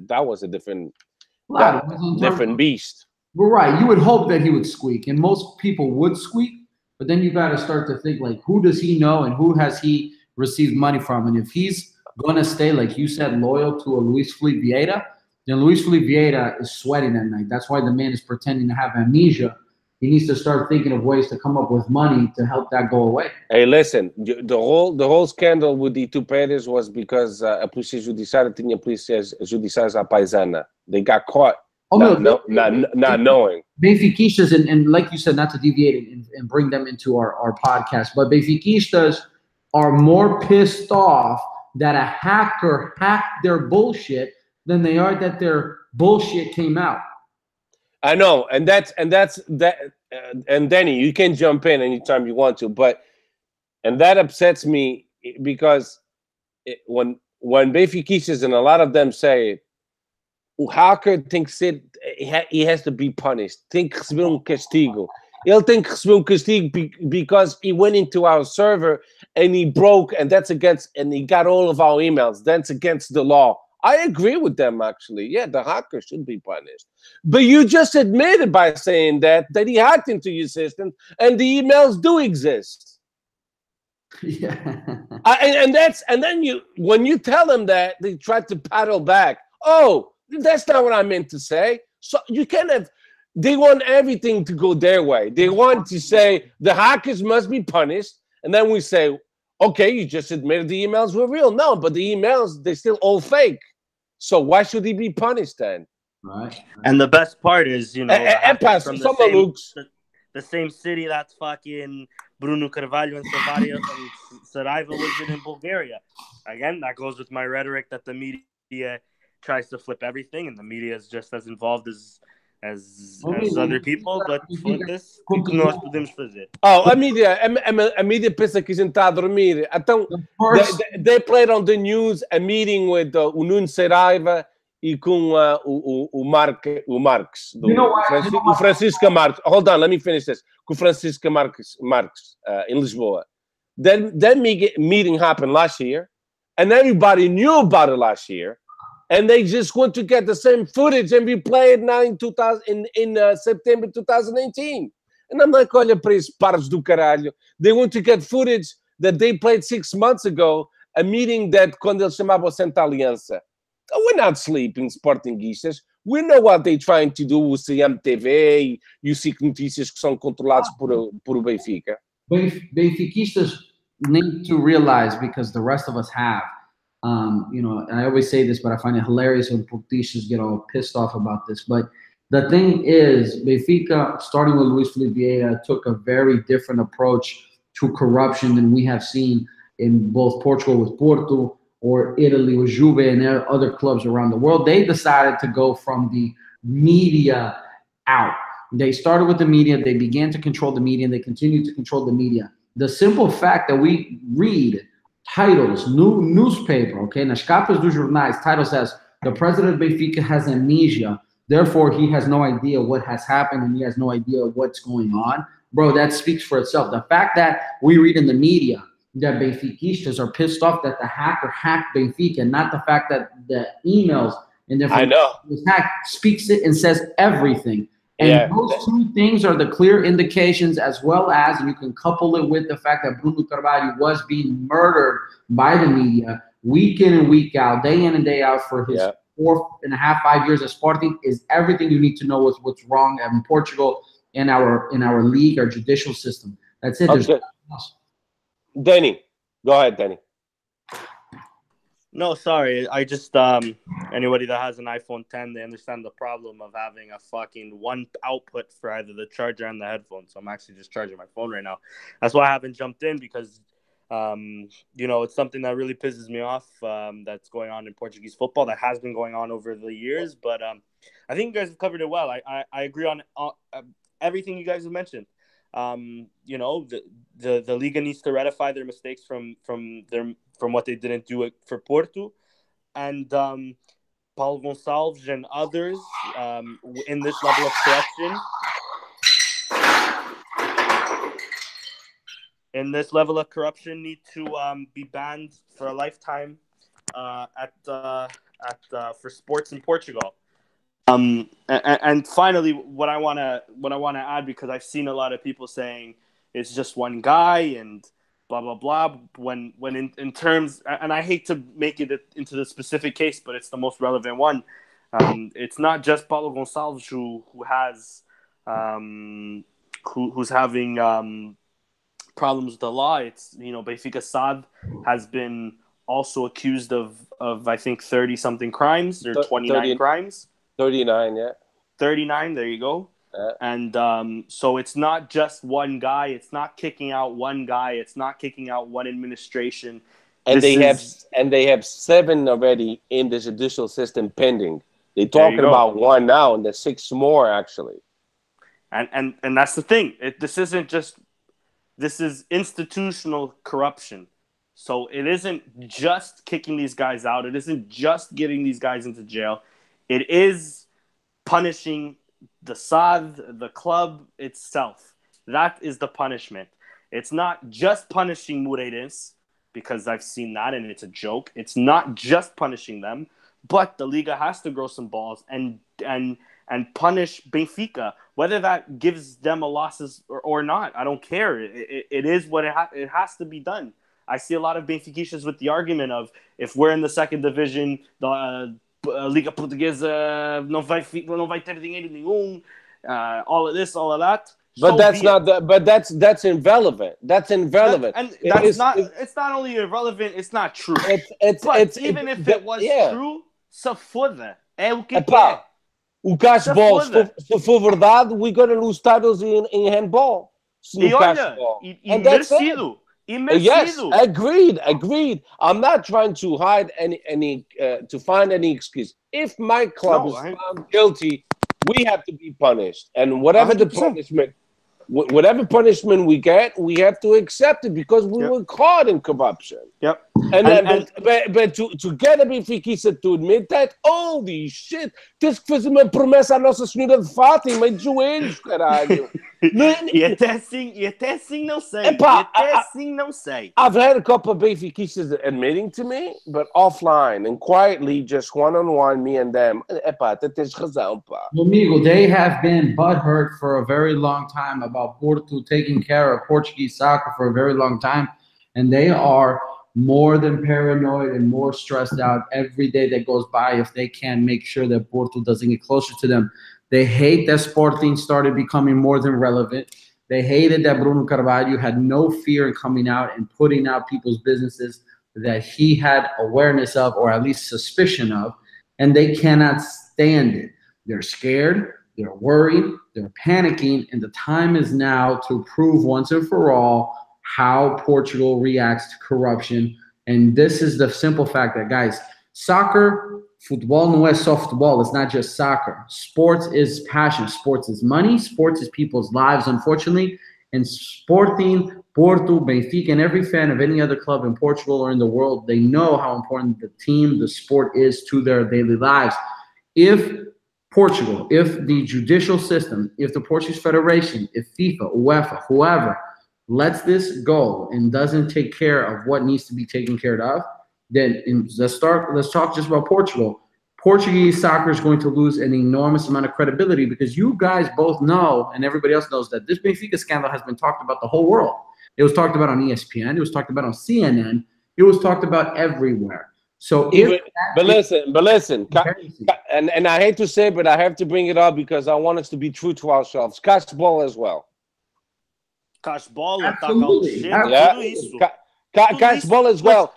was a different beast. We're right. You would hope that he would squeak, and most people would squeak. But then you got to start to think like, who does he know and who has he received money from? And if he's going to stay, like you said, loyal to a Luis Felipe Vieira, then Luis Felipe Vieira is sweating at night. That's why the man is pretending to have amnesia. He needs to start thinking of ways to come up with money to help that go away. Hey, listen, the whole scandal with the two Pérez was because a polícia judiciária tinha polícias judiciais à paisana. They got caught not knowing. Benfiquistas, and like you said, not to deviate and bring them into our podcast, but Benfiquistas are more pissed off that a hacker hacked their bullshit than they are that their bullshit came out. I know, and that's that. And Danny, you can jump in anytime you want to, and that upsets me because when Benfiquistas, and a lot of them say, o hacker tem que ser, he has to be punished, tem que receber castigo. Ele tem que receber castigo because he went into our server and he broke, and he got all of our emails. That's against the law. I agree with them, actually. Yeah, the hacker should be punished. But you just admitted by saying that he hacked into your system and the emails do exist. Yeah. And then when you tell them that, they try to paddle back. Oh, that's not what I meant to say. So you can't have, they want everything to go their way. They want to say the hackers must be punished. And then we say, okay, you just admitted the emails were real. No, but the emails, they're still all fake. So why should he be punished then? Right. And the best part is, from the same city that's fucking Bruno Carvalho and Saraiva was in Bulgaria. Again, that goes with my rhetoric that the media tries to flip everything, and the media is just as involved as as other people, but foda-se, o que nós podemos fazer? Oh, a mídia pensa que a gente está a dormir. Então, they played on the news a meeting with o Nuno Saraiva e com o Marques, o Francisco Marques. Hold on, let me finish this. Com o Francisco Marques in Lisboa. That meeting happened last year, and everybody knew about it last year, and they just want to get the same footage and replay it now in September 2018. And I'm like, olha para esses paros do caralho. They want to get footage that they played 6 months ago, a meeting that, quando eles chamavam Santa Aliança. Oh, we're not sleeping, Sportinguistas. We know what they're trying to do with CMTV e o SIC Notícias que são controlados por o Benfica. Benfiquistas need to realize, because the rest of us have, you know, and I always say this, but I find it hilarious when Portuguese get all pissed off about this. But the thing is, Benfica, starting with Luis Felipe Vieira, took a very different approach to corruption than we have seen in both Portugal with Porto or Italy with Juve and other clubs around the world. They decided to go from the media out. They started with the media. They began to control the media, and they continue to control the media. The simple fact that we read titles, newspaper, okay, nas capas dos jornais, title says, the president of Benfica has amnesia, therefore he has no idea what has happened and he has no idea what's going on. Bro, that speaks for itself. The fact that we read in the media that Benfiquistas are pissed off that the hacker hacked Benfica, not the fact that the emails and different was hacked, speaks it and says everything. And those two things are the clear indications, as well as, and you can couple it with the fact that Bruno Carvalho was being murdered by the media week in and week out, day in and day out for his 4.5, 5 years at Sporting, is everything you need to know with what's wrong in Portugal, in our league, our judicial system. That's it. There's nothing else. Danny, go ahead, Danny. No, sorry. I just anybody that has an iPhone 10, they understand the problem of having a fucking one output for either the charger and the headphones. So I'm actually just charging my phone right now. That's why I haven't jumped in, because you know, it's something that really pisses me off that's going on in Portuguese football, that has been going on over the years. But I think you guys have covered it well. I agree on everything you guys have mentioned. You know, the Liga needs to ratify their mistakes from what they didn't do it for Porto, and Paulo Gonçalves and others in this level of corruption. In this level of corruption, need to be banned for a lifetime for sports in Portugal. And finally, what I wanna add, because I've seen a lot of people saying it's just one guy and blah blah blah. When in terms, and I hate to make it into the specific case, but it's the most relevant one. It's not just Paulo Gonçalves who's having problems with the law. It's, you know, Benfica Sad has been also accused of I think 30 something crimes or 29 crimes. 39, yeah. 39, there you go. And so it's not just one guy. It's not kicking out one guy. It's not kicking out one administration. And they have 7 already in the judicial system pending. They're talking about 1 now, and there's 6 more actually. And that's the thing. This is institutional corruption. So it isn't just kicking these guys out. It isn't just getting these guys into jail. It is punishing the SAD, the club itself. That is the punishment. It's not just punishing Moreirense, because I've seen that and it's a joke. It's not just punishing them, but the Liga has to grow some balls and punish Benfica, whether that gives them a losses or not. I don't care. It is what it has to be done. I see a lot of Benfiquistas with the argument of, if we're in the second division, the Liga Portuguesa não vai ter dinheiro nenhum, all of this, all of that. But that's irrelevant. That's irrelevant. It's not only irrelevant, it's not true. Even if it was true, se foda. É o que é. O cashball, se for verdade, we're going to lose titles in handball. E olha, merecido. Yes, agreed. I'm not trying to hide any to find any excuse. If my club is found guilty we have to be punished, and whatever 100%. The punishment. Whatever punishment we get, we have to accept it because we were caught in corruption. Yep. But to get a Benfiquista to admit that, holy shit, tens que fazer uma promessa à Nossa Senhora de Fátima de joelhos, caralho. E até assim não sei. I've had a couple of Benfiquistas admitting to me, but offline and quietly, just one-on-one, me and them. Epá, tens razão, pá. Amigo, they have been butthurt for a very long time about Porto taking care of Portuguese soccer for a very long time, and they are more than paranoid and more stressed out every day that goes by if they can't make sure that Porto doesn't get closer to them. They hate that Sporting started becoming more than relevant. They hated that Bruno Carvalho had no fear in coming out and putting out people's businesses that he had awareness of, or at least suspicion of, and they cannot stand it. They're scared, they're worried, they're panicking, and the time is now to prove once and for all how Portugal reacts to corruption. And this is the simple fact that, guys, soccer, futebol não é só futebol. It's not just soccer. Sports is passion. Sports is money. Sports is people's lives, unfortunately. And Sporting, Porto, Benfica, and every fan of any other club in Portugal or in the world, they know how important the team, the sport is to their daily lives. If Portugal, if the judicial system, if the Portuguese Federation, if FIFA, UEFA, whoever, lets this go and doesn't take care of what needs to be taken care of, then let's talk just about Portugal. Portuguese soccer is going to lose an enormous amount of credibility because you guys both know, and everybody else knows, that this Benfica scandal has been talked about the whole world. It was talked about on ESPN. It was talked about on CNN. It was talked about everywhere. So but listen, and I hate to say it, but I have to bring it up because I want us to be true to ourselves. Cash ball as well. Cash ball, cash ball as well.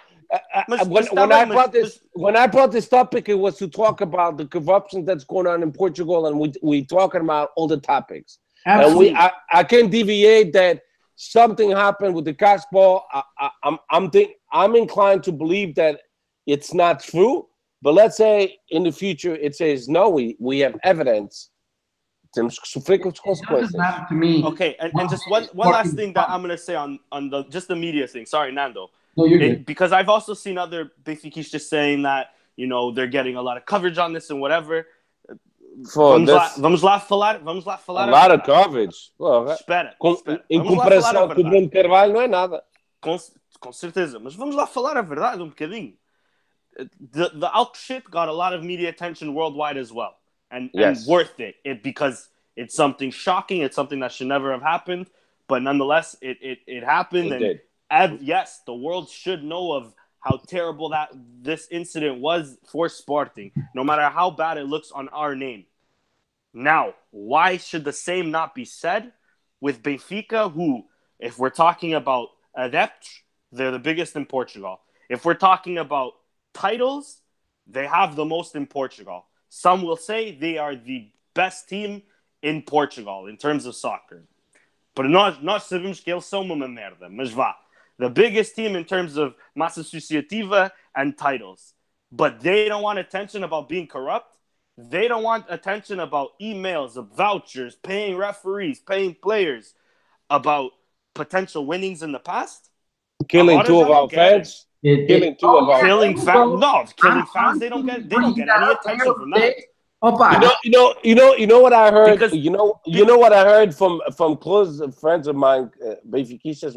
When I brought this topic, it was to talk about the corruption that's going on in Portugal, and we talking about all the topics. Absolutely. And I can't deviate that something happened with the cash ball. I'm inclined to believe that it's not true, but let's say in the future it says no, we have evidence. Temos que sofrer com as consequências. To me. Okay, and just one last thing that I'm going to say on the media thing. Sorry, Nando. No, you're good. Because I've also seen other Benfiquistas just saying that, you know, they're getting a lot of coverage on this and whatever. Vamos lá falar. A lot of coverage. Espera. Em comparação com o Bruno Carvalho não é nada. Com certeza. Mas vamos lá falar a verdade bocadinho. The alt shit got a lot of media attention worldwide as well. And worth it because it's something shocking. It's something that should never have happened. But nonetheless, it happened. And yes, the world should know of how terrible this incident was for Sporting, no matter how bad it looks on our name. Now, why should the same not be said with Benfica, who, if we're talking about adepts, they're the biggest in Portugal. If we're talking about titles, they have the most in Portugal. Some will say they are the best team in Portugal in terms of soccer. But nós sabemos que eles são uma merda. Mas vá. The biggest team in terms of massa associativa and titles. But they don't want attention about being corrupt. They don't want attention about emails, of vouchers, paying referees, paying players, about potential winnings in the past. Killing two of our fans. Killing fans. They don't get any attention from that. You know what I heard. Because, you know what I heard from close friends of mine, Benfiquistas,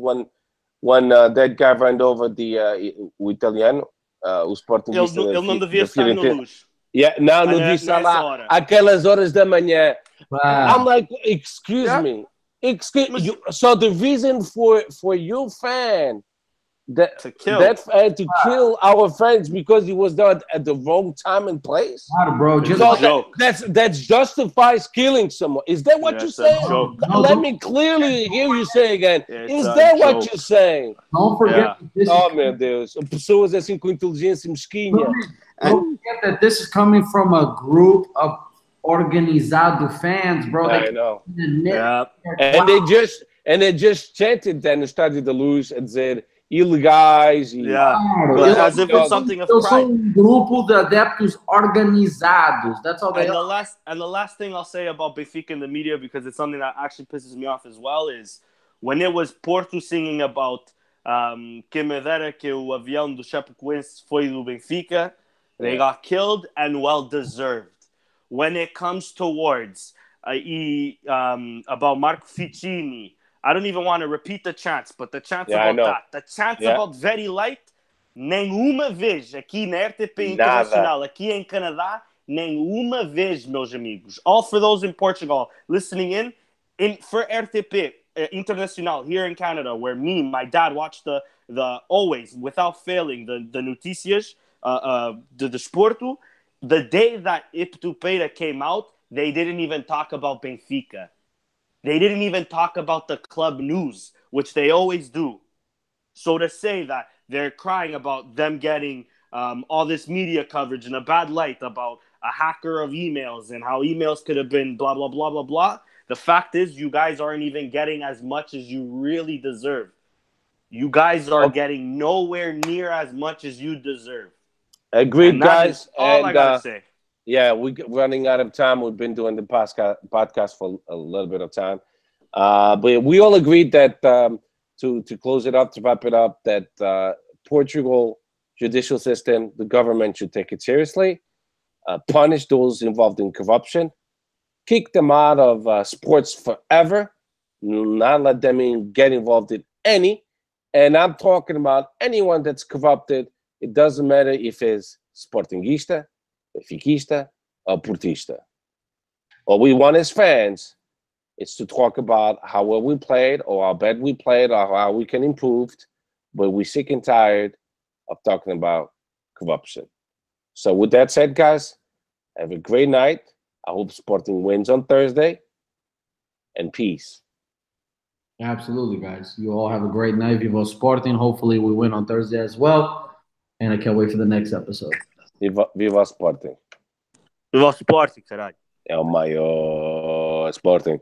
when that guy ran over o italiano, o Sportingista. Ele não devia estar no luz. Yeah, não devia estar lá aquelas horas da manhã. Wow. I'm like, excuse me. So the reason for your fan to kill our friends because he was there at the wrong time and place? Bro, just a joke. That justifies killing someone. Is that what you're saying? Let me clearly hear you say again. Is that what you're saying? Don't forget. Oh, meu Deus. Pessoas assim com inteligência mesquinha. Don't forget that this is coming from a group of organizado fans, bro. I know. And they just chanted that no Estádio da Luz a dizer ilegais. Yeah. Claro, As if it's something of eu sou pride. grupo de adeptos organizados. That's all they And are. the last thing I'll say about Benfica in the media, because it's something that actually pisses me off as well, is when it was Porto singing about que me dera que o avião do Chapecoense foi do Benfica, they got killed and well deserved. When it comes towards about Marco Ficini, I don't even want to repeat the chants, but the chants about that, the chants about very light, nenhuma vez aqui na RTP Internacional, aqui em Canadá, nenhuma vez, meus amigos. All for those in Portugal listening in for RTP Internacional here in Canada, where my dad watched the always, without failing, the Notícias, the Desporto. The day that Iptupeira came out, they didn't even talk about Benfica. They didn't even talk about the club news, which they always do. So to say that they're crying about them getting all this media coverage in a bad light about a hacker of emails and how emails could have been blah, blah, blah, blah, blah. The fact is you guys aren't even getting as much as you really deserve. You guys are getting nowhere near as much as you deserve. Agreed, guys. All I got to say. Yeah, we're running out of time. We've been doing the podcast for a little bit of time. But we all agreed that to close it up, to wrap it up, that Portugal judicial system, the government should take it seriously, punish those involved in corruption, kick them out of sports forever, not let them get involved in any. And I'm talking about anyone that's corrupted. It doesn't matter if it's Sportingista, Benfiquista, or Portista. All we want as fans is to talk about how well we played, or how bad we played, or how we can improve. But we're sick and tired of talking about corruption. So with that said, guys, have a great night. I hope Sporting wins on Thursday. And peace. Absolutely, guys. You all have a great night. Viva Sporting. Hopefully we win on Thursday as well. And I can't wait for the next episode. Viva Sporting. Viva Sporting, caralho. É o maior Sporting.